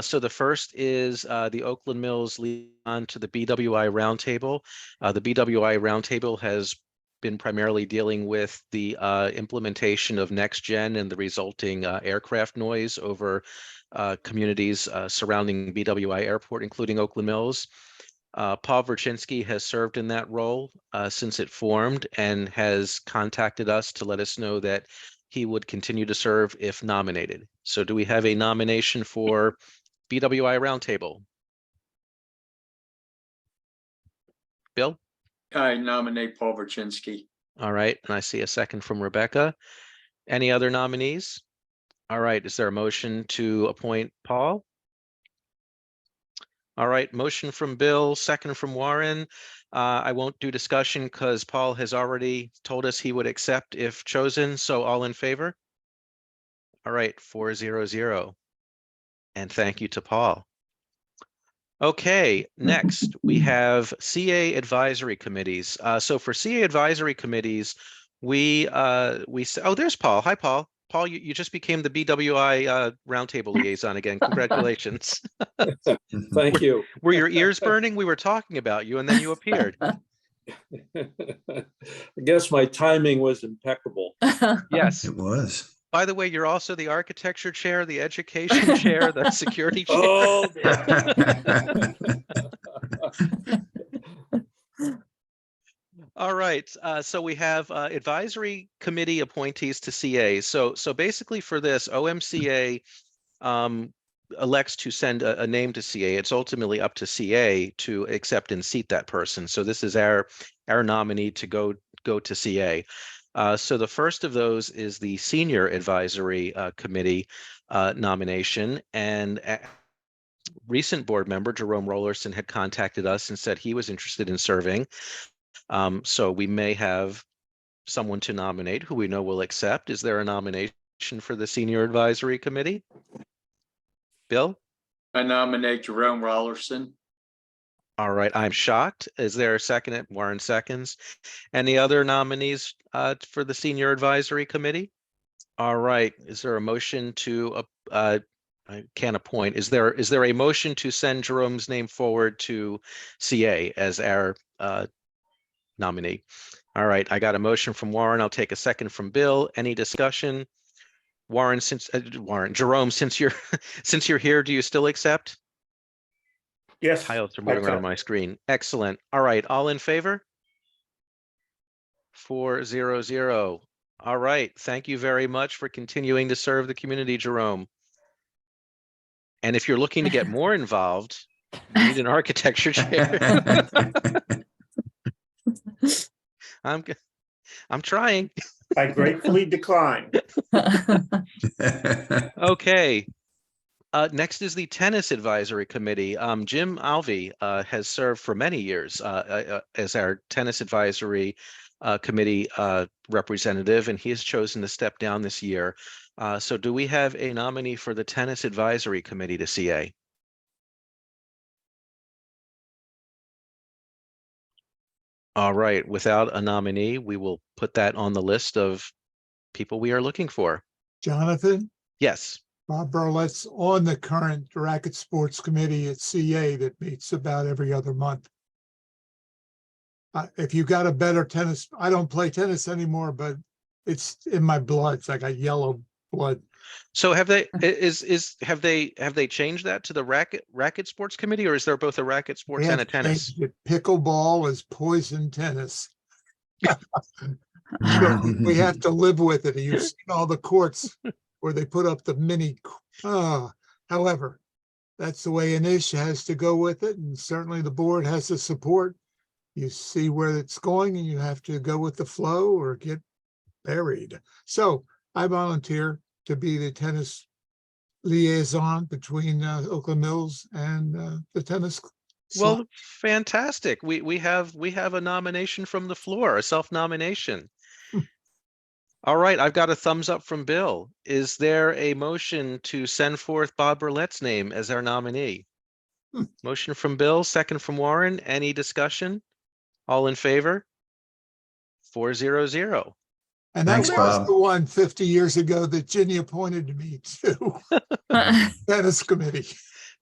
So the first is the Oakland Mills liaison to the BWI Roundtable. The BWI Roundtable has been primarily dealing with the implementation of Next Gen and the resulting aircraft noise over communities surrounding BWI Airport, including Oakland Mills. Paul Verchinsky has served in that role since it formed and has contacted us to let us know that he would continue to serve if nominated. So do we have a nomination for BWI Roundtable? Bill? I nominate Paul Verchinsky. All right, and I see a second from Rebecca. Any other nominees? All right, is there a motion to appoint Paul? All right, motion from Bill, second from Warren. I won't do discussion because Paul has already told us he would accept if chosen, so all in favor? All right, 4-0-0. And thank you to Paul. Okay, next we have CA advisory committees. So for CA advisory committees, oh, there's Paul. Hi, Paul. Paul, you just became the BWI roundtable liaison again. Congratulations. Thank you. Were your ears burning? We were talking about you and then you appeared. I guess my timing was impeccable. Yes. It was. By the way, you're also the architecture chair, the education chair, the security chair. Oh, All right, so we have advisory committee appointees to CA. So basically for this, OMCA elects to send a name to CA. It's ultimately up to CA to accept and seat that person. So this is our nominee to go to CA. So the first of those is the senior advisory committee nomination, and recent board member Jerome Rollerson had contacted us and said he was interested in serving. So we may have someone to nominate who we know will accept. Is there a nomination for the senior advisory committee? Bill? I nominate Jerome Rollerson. All right, I'm shocked. Is there a second? Warren seconds. Any other nominees for the senior advisory committee? All right, is there a motion to, I can't appoint. Is there a motion to send Jerome's name forward to CA as our nominee? All right, I got a motion from Warren. I'll take a second from Bill. Any discussion? Warren, Jerome, since you're here, do you still accept? Yes. Tiles are moving around my screen. Excellent. All right, all in favor? 4-0-0. All right, thank you very much for continuing to serve the community, Jerome. And if you're looking to get more involved, you need an architecture chair. I'm trying. I gratefully decline. Okay. Next is the Tennis Advisory Committee. Jim Alvey has served for many years as our Tennis Advisory Committee representative, and he has chosen to step down this year. So do we have a nominee for the Tennis Advisory Committee to CA? All right, without a nominee, we will put that on the list of people we are looking for. Jonathan, Yes. Bob Burlett's on the current Racket Sports Committee at CA that meets about every other month. If you got a better tennis, I don't play tennis anymore, but it's in my blood. It's like a yellow blood. So have they have they changed that to the racket sports committee, or is there both a racket sports We and have a tennis? changed it. Pickleball is poison tennis. So we have to live with it. You've seen all the courts where they put up the mini. However, that's the way Anish has to go with it, and certainly the board has the support. You see where it's going, and you have to go with the flow or get buried. So I volunteer to be the tennis liaison between Oakland Mills and the tennis. Well, fantastic. We have a nomination from the floor, a self-nomination. All right, I've got a thumbs up from Bill. Is there a motion to send forth Bob Burlett's name as our nominee? Motion from Bill, second from Warren. Any discussion? All in favor? 4-0-0. And that Thanks, was Bob. the one 50 years ago that Ginny appointed me to tennis committee.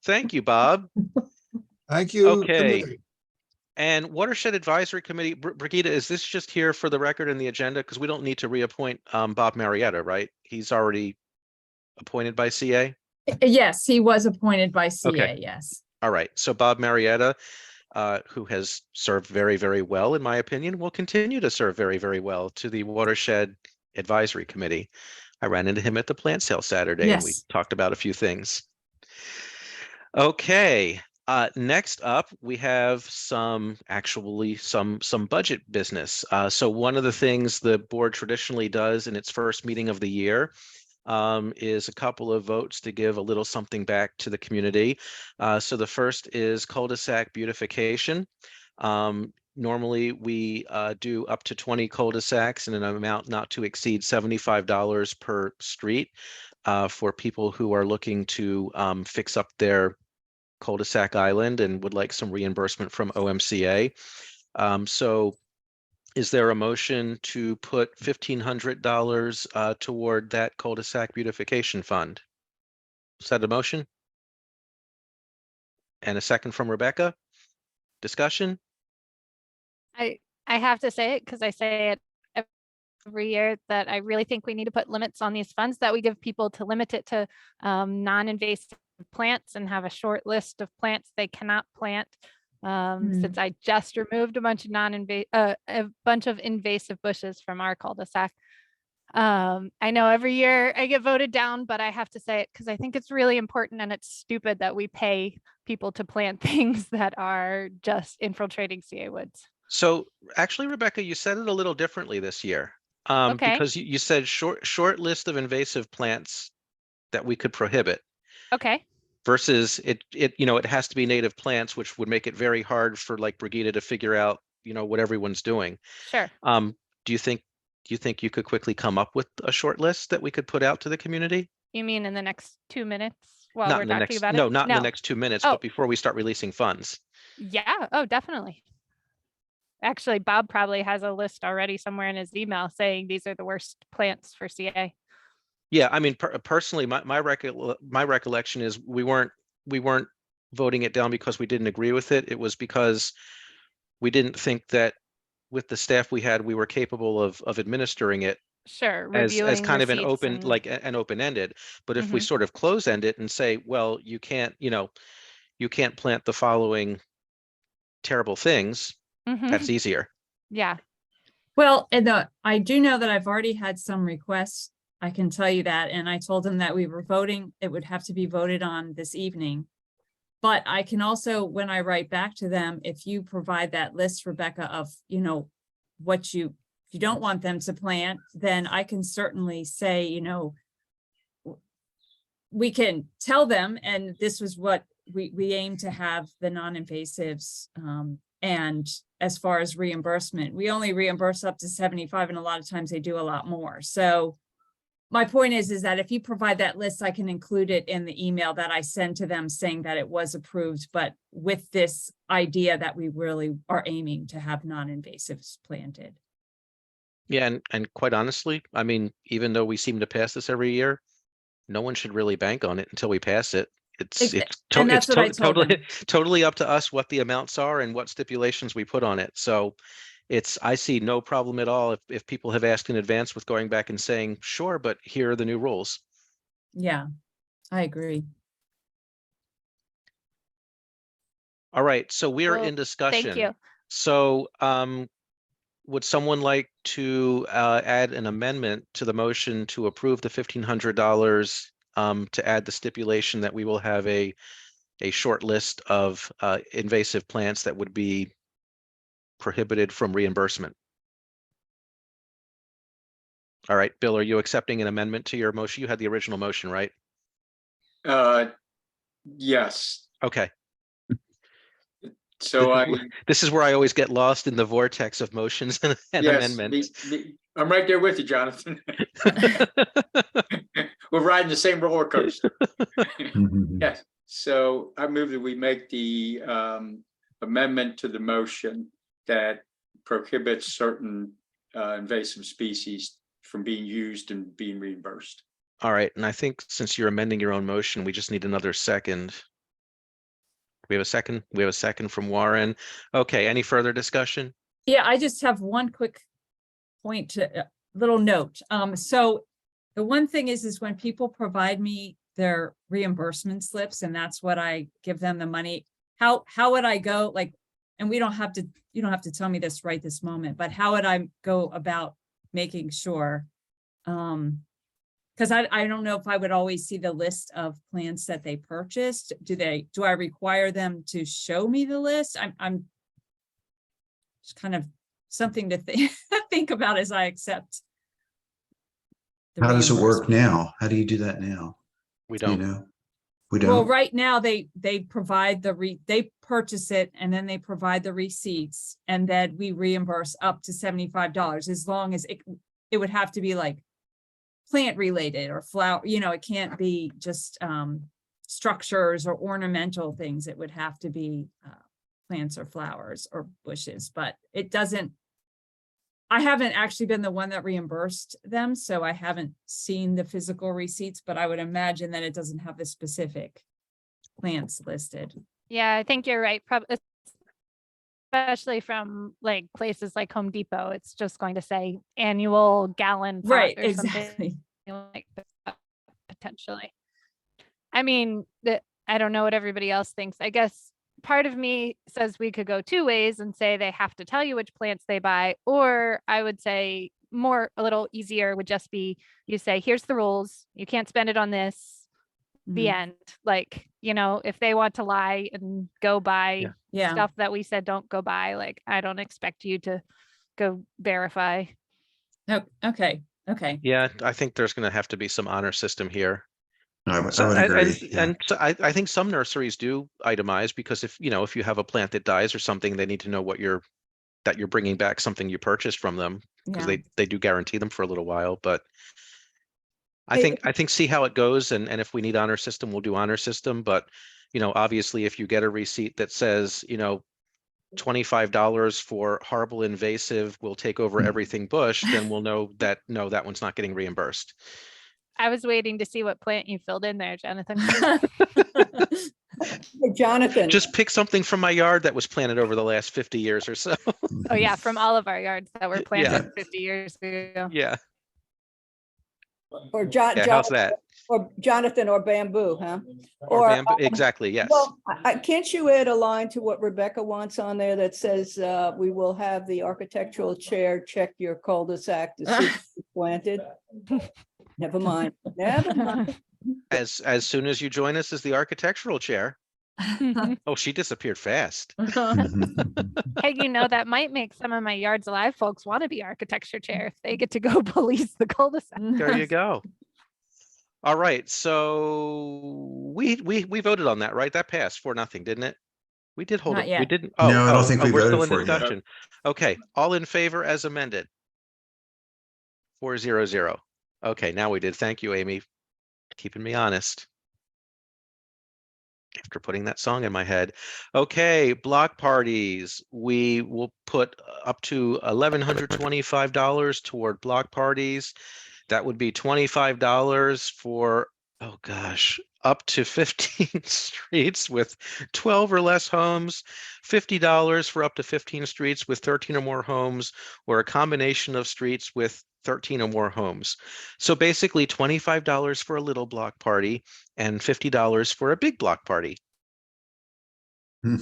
Thank you, Bob. Thank you. Okay. Committee. And Watershed Advisory Committee, Brigitte, is this just here for the record in the agenda? Because we don't need to reappoint Bob Marietta, right? He's already appointed by CA? Yes, he was appointed by CA, Okay. yes. All right, so Bob Marietta, who has served very, very well, in my opinion, will continue to serve very, very well to the Watershed Advisory Committee. I ran into him at the plant sale Saturday and we Yes. talked about a few things. Okay, Next up, we have some budget business. So one of the things the board traditionally does in its first meeting of the year is a couple of votes to give a little something back to the community. So the first is cul-de-sac beautification. Normally, we do up to 20 cul-de-sacs in an amount not to exceed $75 per street for people who are looking to fix up their cul-de-sac island and would like some reimbursement from OMCA. So is there a motion to put $1,500 toward that cul-de-sac beautification fund? Is that a motion? And a second from Rebecca? Discussion? I have to say it because I say it every year that I really think we need to put limits on these funds, that we give people to limit it to non-invasive plants and have a short list of plants they cannot plant. Since I just removed a bunch of invasive bushes from our cul-de-sac. I know every year I get voted down, but I have to say it because I think it's really important, and it's stupid that we pay people to plant things that are just infiltrating CA woods. So actually, Rebecca, you said it a little differently this year. Okay. Because you said short list of invasive plants that we could prohibit. Okay. Versus it has to be native plants, which would make it very hard for like Brigida to figure out, what everyone's doing. Sure. Do you think you could quickly come up with a short list that we could put out to the community? You mean in the next 2 minutes while Not we're in the talking next, about it? no, not in the next 2 minutes, Oh. but before we start releasing funds. Yeah. Oh, definitely. Actually, Bob probably has a list already somewhere in his email saying these are the worst plants for CA. Yeah, I mean, personally, my recollection is we weren't voting it down because we didn't agree with it. It was because we didn't think that with the staff we had, we were capable of administering it Sure. as Reviewing kind of an receipts open, and- like an open-ended. But if we Mhm. sort of close end it and say, well, you can't plant the following terrible things, Mhm. that's easier. Yeah. Well, and I do know that I've already had some requests. I can tell you that. And I told them that we were voting, it would have to be voted on this evening. But I can also, when I write back to them, if you provide that list, Rebecca, of, what if you don't want them to plant, then I can certainly say, we can tell them, and this was what we aim to have the non-invasives. And as far as reimbursement, we only reimburse up to 75, and a lot of times they do a lot more. So my point is that if you provide that list, I can include it in the email that I send to them saying that it was approved, but with this idea that we really are aiming to have non-invasives planted. Yeah, and quite honestly, I mean, even though we seem to pass this every year, no one should really bank on it until we pass it. And that's what I told them. Totally up to us what the amounts are and what stipulations we put on it. So I see no problem at all if people have asked in advance with going back and saying, sure, but here are the new rules. Yeah, I agree. All right, so we are Well, in discussion. Thank you. So would someone like to add an amendment to the motion to approve the $1,500 to add the stipulation that we will have a short list of invasive plants that would be prohibited from reimbursement? All right, Bill, are you accepting an amendment to your motion? You had the original motion, right? Yes. Okay. So this is where I always get lost in the vortex of motions and yes, amendments. I'm right there with you, Jonathan. We're riding the same roller coaster. Yes. So I move that we make the amendment to the motion that prohibits certain invasive species from being used and being reimbursed. All right, and I think since you're amending your own motion, we just need another second. We have a second. We have a second from Warren. Okay, any further discussion? Yeah, I just have one quick point to little note. So the one thing is when people provide me their reimbursement slips, and that's what I give them the money. How would I go, like, and you don't have to tell me this right this moment, but how would I go about making sure Because I don't know if I would always see the list of plants that they purchased. Do I require them to show me the list? I'm it's kind of something to think, think about as I accept. the How does it work reimbursement. now? How do you do that now? We Do you don't. know? We Well, don't? right now, they provide they purchase it and then they provide the receipts and then we reimburse up to $75 as long as it would have to be like plant related or flower, it can't be just structures or ornamental things. It would have to be plants or flowers or bushes, but it doesn't. I haven't actually been the one that reimbursed them, so I haven't seen the physical receipts, but I would imagine that it doesn't have the specific plants listed. Yeah, I think you're right. Especially from like places like Home Depot, it's just going to say annual gallon pot Right, or exactly. something like that, potentially. I mean, I don't know what everybody else thinks. I guess part of me says we could go two ways and say they have to tell you which plants they buy, or I would say a little easier would just be you say, here's the rules. You can't spend it on this. The Mhm. end. Like, if they want to lie and go buy Yeah. stuff that we said don't go buy, like, I don't expect you to go verify. Okay. Yeah, I think there's going to have to be some honor system here. I would So, agree. Yeah. and so I think some nurseries do itemize because if you have a plant that dies or something, they need to know that you're bringing back something you purchased from them because Yeah. they do guarantee them for a little while. But I Hey, think see how it goes, and if we need honor system, we'll do honor system. But obviously, if you get a receipt that says $25 for horrible invasive will take over everything bush, then we'll know that no, that one's not getting reimbursed. I was waiting to see what plant you filled in there, Jonathan. Jonathan, Just pick something from my yard that was planted over the last 50 years or so. Oh yeah, from all of our yards that were Yeah. planted 50 years ago. Yeah. or Yeah. How's that? Jonathan or bamboo, huh? Or bamboo? Exactly. Yes. Well, can't you add a line to what Rebecca wants on there that says, we will have the architectural chair check your cul-de-sac to see if it's planted? Never mind. As soon as you join us as the architectural chair. Oh, she disappeared fast. Hey, that might make some of my Yards Alive folks want to be architecture chair if they get to go police the cul-de-sac. There you go. All right. So we voted on that, right? That passed 4-0, didn't it? We did hold Not it. yet. We didn't. No, I don't think we we're still voted in for it yet. discussion. Okay. All in favor as amended. 4-0-0. Okay. Now we did. Thank you, Amy. Keeping me honest. After putting that song in my head. Okay, block parties. We will put up to $1,125 toward block parties. That would be $25 for, oh gosh, up to 15 streets with 12 or less homes, $50 for up to 15 streets with 13 or more homes, or a combination of streets with 13 or more homes. So basically $25 for a little block party and $50 for a big block party. Hmm.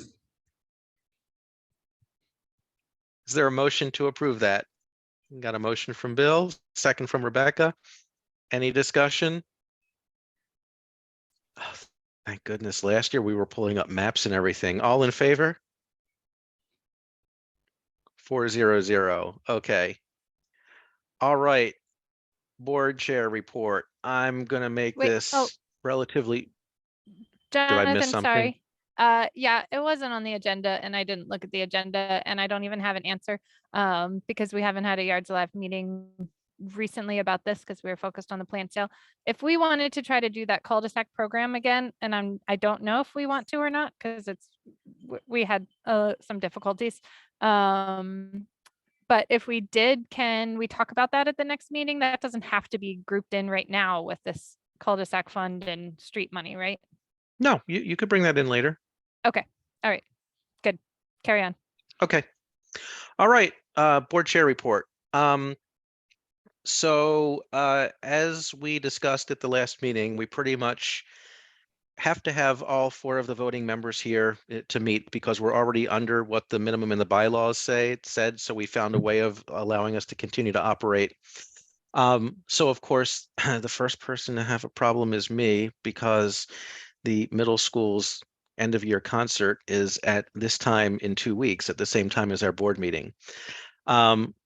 Is there a motion to approve that? Got a motion from Bill, second from Rebecca. Any discussion? Oh, thank goodness. Last year we were pulling up maps and everything. All in favor? 4-0-0. Okay. All right. Board chair report. I'm going to make Wait, this relatively. Did I miss Jonathan, something? sorry. Yeah, it wasn't on the agenda and I didn't look at the agenda and I don't even have an answer because we haven't had a Yards Alive meeting recently about this because we were focused on the plant sale. If we wanted to try to do that cul-de-sac program again, and I don't know if we want to or not because we had some difficulties. But if we did, can we talk about that at the next meeting? That doesn't have to be grouped in right now with this cul-de-sac fund and street money, right? No, you could bring that in later. Okay. All right. Good. Carry on. Okay. All right. Board chair report. So as we discussed at the last meeting, we pretty much have to have all 4 of the voting members here to meet because we're already under what the minimum in the bylaws said. So we found a way of allowing us to continue to operate. So of course, the first person to have a problem is me, because the middle school's end of year concert is at this time in 2 weeks, at the same time as our board meeting.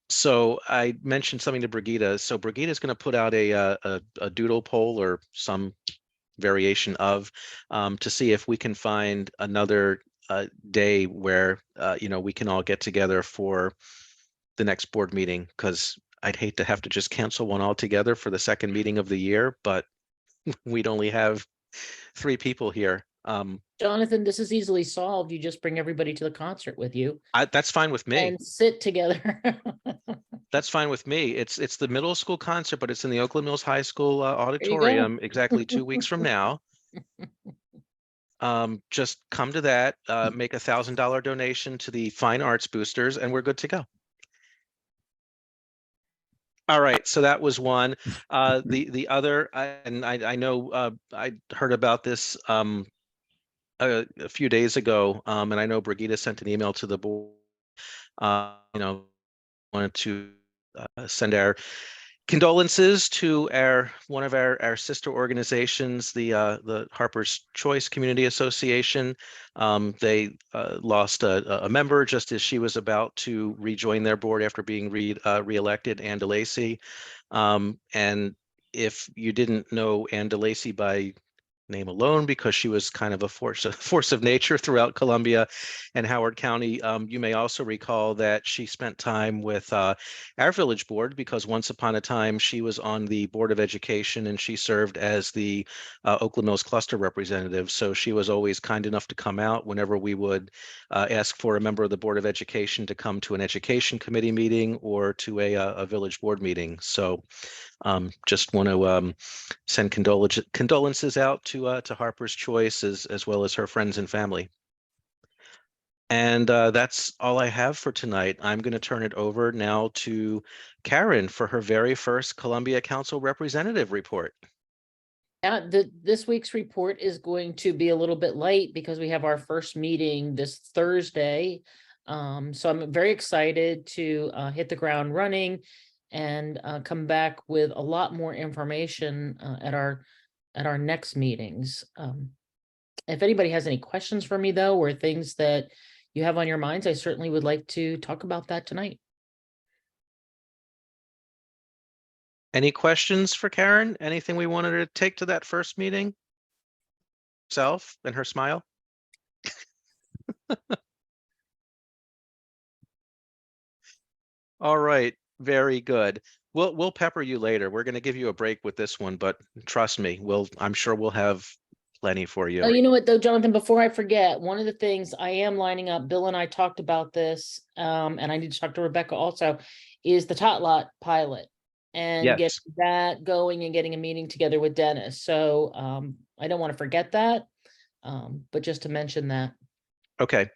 So I mentioned something to Brigida. So Brigida is going to put out a doodle poll or some variation of, to see if we can find another day where we can all get together for the next board meeting, because I'd hate to have to just cancel one altogether for the second meeting of the year, but we'd only have 3 people here. Jonathan, this is easily solved. You just bring everybody to the concert with you That's fine with me. and sit together. That's fine with me. It's the middle school concert, but it's in the Oakland Mills High School you go. auditorium exactly 2 weeks from now. Just come to that, make $1,000 donation to the Fine Arts Boosters, and we're good to go. All right, so that was one. The other, I know I heard about this a few days ago, and I know Brigida sent an email to the board. Wanted to send our condolences to one of our sister organizations, the Harper's Choice Community Association. They lost a member just as she was about to rejoin their board after being reelected, Ann DeLacy. And if you didn't know Ann DeLacy by name alone, because she was kind of a force of nature throughout Columbia and Howard County, you may also recall that she spent time with our village board, because once upon a time she was on the Board of Education and she served as the Oakland Mills cluster representative. So she was always kind enough to come out whenever we would ask for a member of the Board of Education to come to an education committee meeting or to a village board meeting. So just want to send condolences out to Harper's Choice, as well as her friends and family. And that's all I have for tonight. I'm going to turn it over now to Karen for her very first Columbia Council representative report. Yeah, this week's report is going to be a little bit late because we have our first meeting this Thursday. So I'm very excited to hit the ground running and come back with a lot more information at our next meetings. If anybody has any questions for me though, or things that you have on your minds, I certainly would like to talk about that tonight. Any questions for Karen? Anything we wanted to take to that first meeting? Self and her smile. All right, very good. We'll pepper you later. We're going to give you a break with this one, but trust me, I'm sure we'll have plenty for you. Oh, you know what though, Jonathan, before I forget, one of the things I am lining up, Bill and I talked about this, and I need to talk to Rebecca also, is the Tot Lot pilot and Yes. get that going and getting a meeting together with Dennis. So I don't want to forget that, but just to mention that. Okay.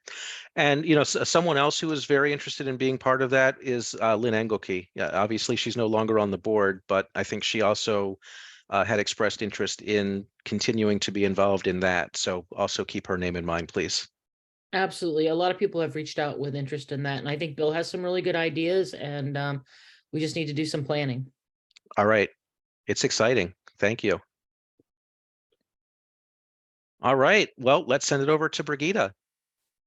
And, someone else who is very interested in being part of that is Lynn Engelke. Yeah, obviously she's no longer on the board, but I think she also had expressed interest in continuing to be involved in that. So also keep her name in mind, please. Absolutely. A lot of people have reached out with interest in that. And I think Bill has some really good ideas, and we just need to do some planning. All right. It's exciting. Thank you. All right. Well, let's send it over to Brigida.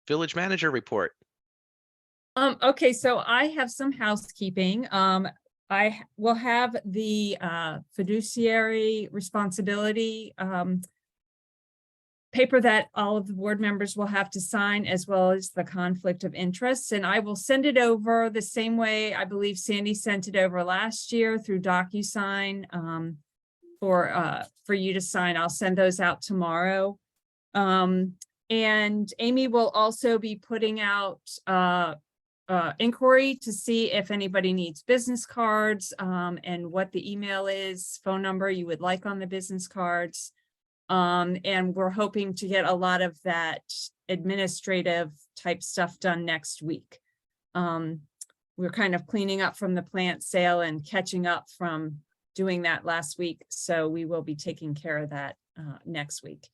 Village manager report. Okay, so I have some housekeeping. I will have the fiduciary responsibility paper that all of the board members will have to sign, as well as the conflict of interest. And I will send it over the same way I believe Sandy sent it over last year through DocuSign for you to sign. I'll send those out tomorrow. And Amy will also be putting out inquiry to see if anybody needs business cards and what the email is, phone number you would like on the business cards. And we're hoping to get a lot of that administrative type stuff done next week. We're kind of cleaning up from the plant sale and catching up from doing that last week. So we will be taking care of that next week.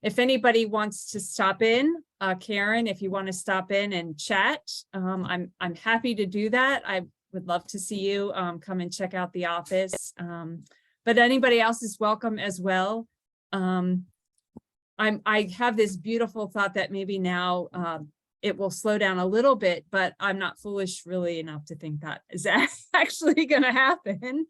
If anybody wants to stop in, Karen, if you want to stop in and chat, I'm happy to do that. I would love to see you, come and check out the office. But anybody else is welcome as well. I have this beautiful thought that maybe now, it will slow down a little bit, but I'm not foolish really enough to think that is actually gonna happen.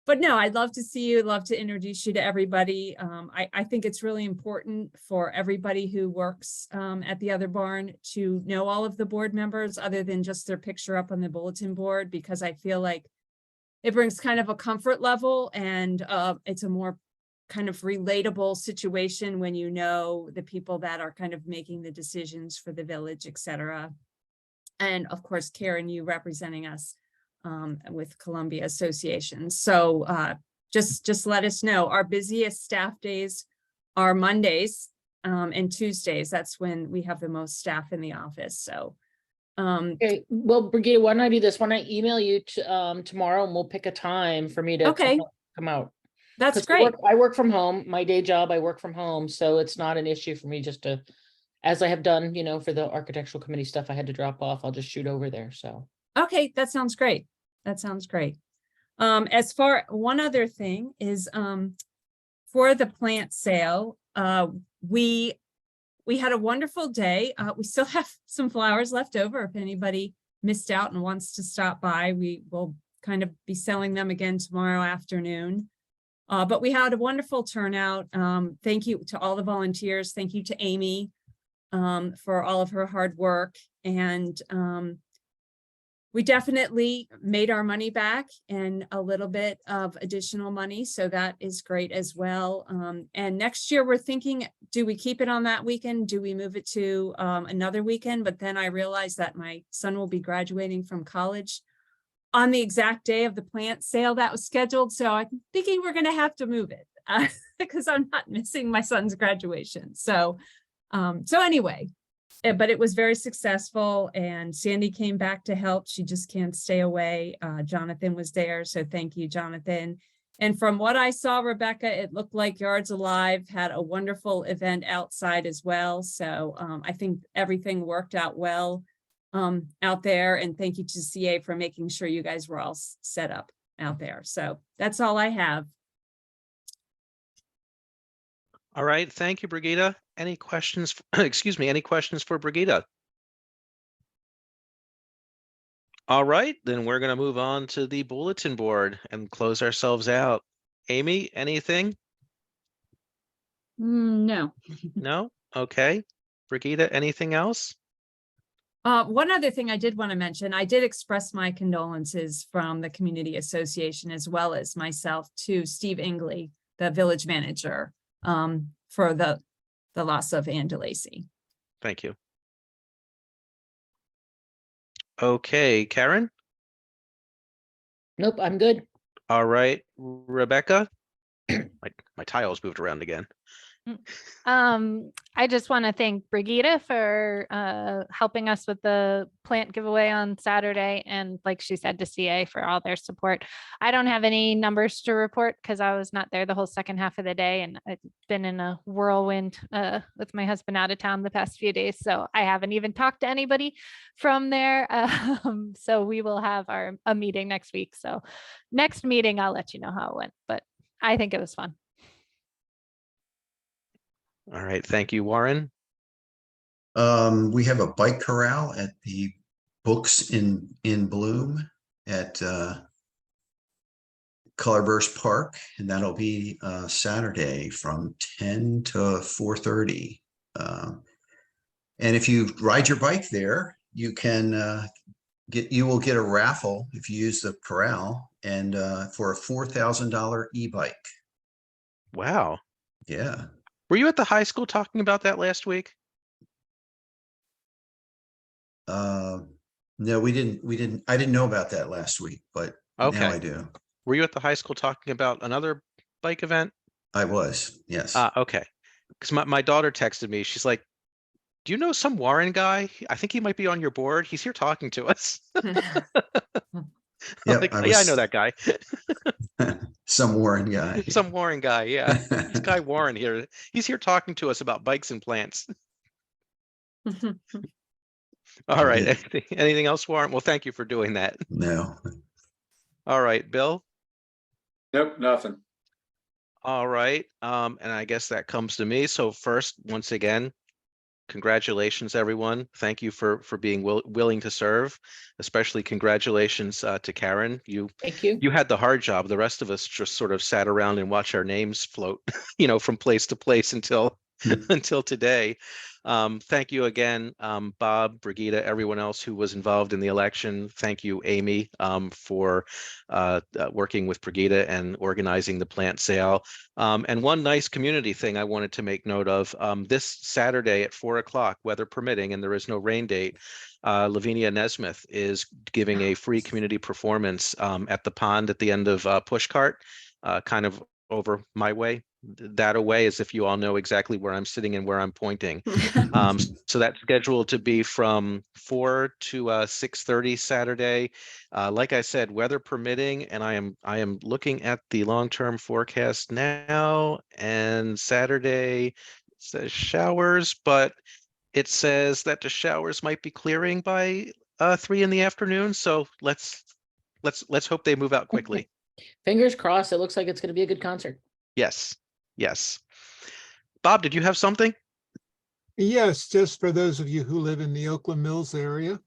But no, I'd love to see you, love to introduce you to everybody. I think it's really important for everybody who works at the other barn to know all of the board members other than just their picture up on the bulletin board, because I feel like it brings kind of a comfort level, and it's a more kind of relatable situation when you know the people that are kind of making the decisions for the village, et cetera. And of course, Karen, you representing us with Columbia Association. So just let us know. Our busiest staff days are Mondays and Tuesdays. That's when we have the most staff in the office. So Okay, well, Brigida, why don't I do this? Why don't I email you tomorrow and we'll pick a time for me to Okay. come out. that's 'Cause great. I work from home, my day job, I work from home, so it's not an issue for me just to, as I have done, for the architectural committee stuff I had to drop off, I'll just shoot over there, so. Okay, that sounds great. That sounds great. As far, one other thing is, for the plant sale, we had a wonderful day. We still have some flowers left over. If anybody missed out and wants to stop by, we will kind of be selling them again tomorrow afternoon. But we had a wonderful turnout. Thank you to all the volunteers. Thank you to Amy for all of her hard work. And we definitely made our money back and a little bit of additional money. So that is great as well. And next year we're thinking, do we keep it on that weekend? Do we move it to another weekend? But then I realized that my son will be graduating from college on the exact day of the plant sale that was scheduled. So I'm thinking we're going to have to move it because I'm not missing my son's graduation. So anyway, but it was very successful, and Sandy came back to help. She just can't stay away. Jonathan was there. So thank you, Jonathan. And from what I saw, Rebecca, it looked like Yards Alive had a wonderful event outside as well. So I think everything worked out well out there. And thank you to CA for making sure you guys were all set up out there. So that's all I have. All right, thank you, Brigida. Any questions, excuse me, any questions for Brigida? All right, then we're gonna move on to the bulletin board and close ourselves out. Amy, anything? No. No? Okay. Brigida, anything else? One other thing I did want to mention, I did express my condolences from the community association as well as myself to Steve Ingley, the village manager, for the loss of Ann DeLacy. Thank you. Okay, Karen? Nope, I'm good. All right, Rebecca? My tiles moved around again. I just want to thank Brigida for helping us with the plant giveaway on Saturday, and like she said, to CA for all their support. I don't have any numbers to report because I was not there the whole second half of the day, and I've been in a whirlwind with my husband out of town the past few days, so I haven't even talked to anybody from there. So we will have a meeting next week. So next meeting, I'll let you know how it went, but I think it was fun. All right, thank you, Warren. We have a bike corral at the Books in Bloom at Colorburst Park, and that'll be Saturday from 10 to 4:30. And if you ride your bike there, you can you will get a raffle if you use the corral, and for a $4,000 e-bike. Wow. Yeah. Were you at the high school talking about that last week? No, we didn't. I didn't know about that last week, but Okay. now I do. Were you at the high school talking about another bike event? I was, yes. Okay. Because my daughter texted me. She's like, do you know some Warren guy? I think he might be on your board. He's here talking to us. Yep, Like, I yeah, I was- know that guy. Some Warren guy. Some Warren guy, yeah. This guy Warren here. He's here talking to us about bikes and plants. All right. Okay. Anything else, Warren? Well, thank you for doing that. No. All right, Bill. Nope, nothing. All right. And I guess that comes to me. So first, once again, congratulations, everyone. Thank you for being willing to serve. Especially congratulations to Karen. Thank you. You had the hard job. The rest of us just sort of sat around and watched our names float, from place to place until until today. Thank you again, Bob, Brigida, everyone else who was involved in the election. Thank you, Amy, for working with Brigida and organizing the plant sale. And one nice community thing I wanted to make note of, this Saturday at 4 o'clock, weather permitting, and there is no rain date, Lavinia Nesmith is giving a free community performance at the pond at the end of Pushcart, kind of over my way. That away, as if you all know exactly where I'm sitting and where I'm pointing. So that's scheduled to be from 4 to 6:30 Saturday. Like I said, weather permitting, and I am looking at the long-term forecast now, and Saturday says showers, but it says that the showers might be clearing by 3 in the afternoon. So let's hope they move out quickly. Fingers crossed. It looks like it's going to be a good concert. Yes. Yes. Bob, did you have something? Yes, just for those of you who live in the Oakland Mills area,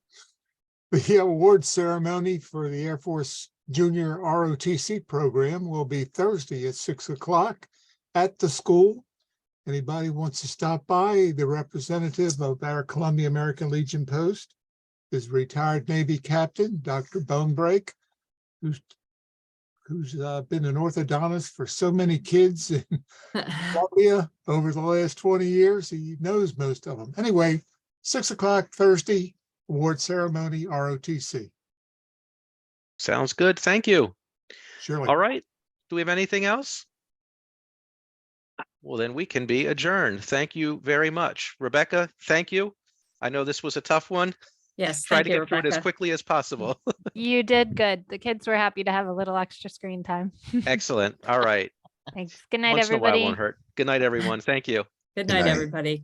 the award ceremony for the Air Force Junior ROTC program will be Thursday at 6 o'clock at the school. Anybody wants to stop by, the representative of our Columbia American Legion post is retired Navy Captain, Dr. Bonebrake, who's been an orthodontist for so many kids in Columbia over the last 20 years. He knows most of them. Anyway, 6 o'clock Thursday, award ceremony, ROTC. Sounds good. Thank you. Surely. All right. Do we have anything else? Well, then we can be adjourned. Thank you very much. Rebecca, thank you. I know this was a tough one. Yes, Try thank to you, get through it as Rebecca. quickly as possible. You did good. The kids were happy to have a little extra screen time. Excellent. All right. Thanks. Good night, Once in a while everybody. won't hurt. Good night, everyone. Thank you. Good Good night, night. everybody.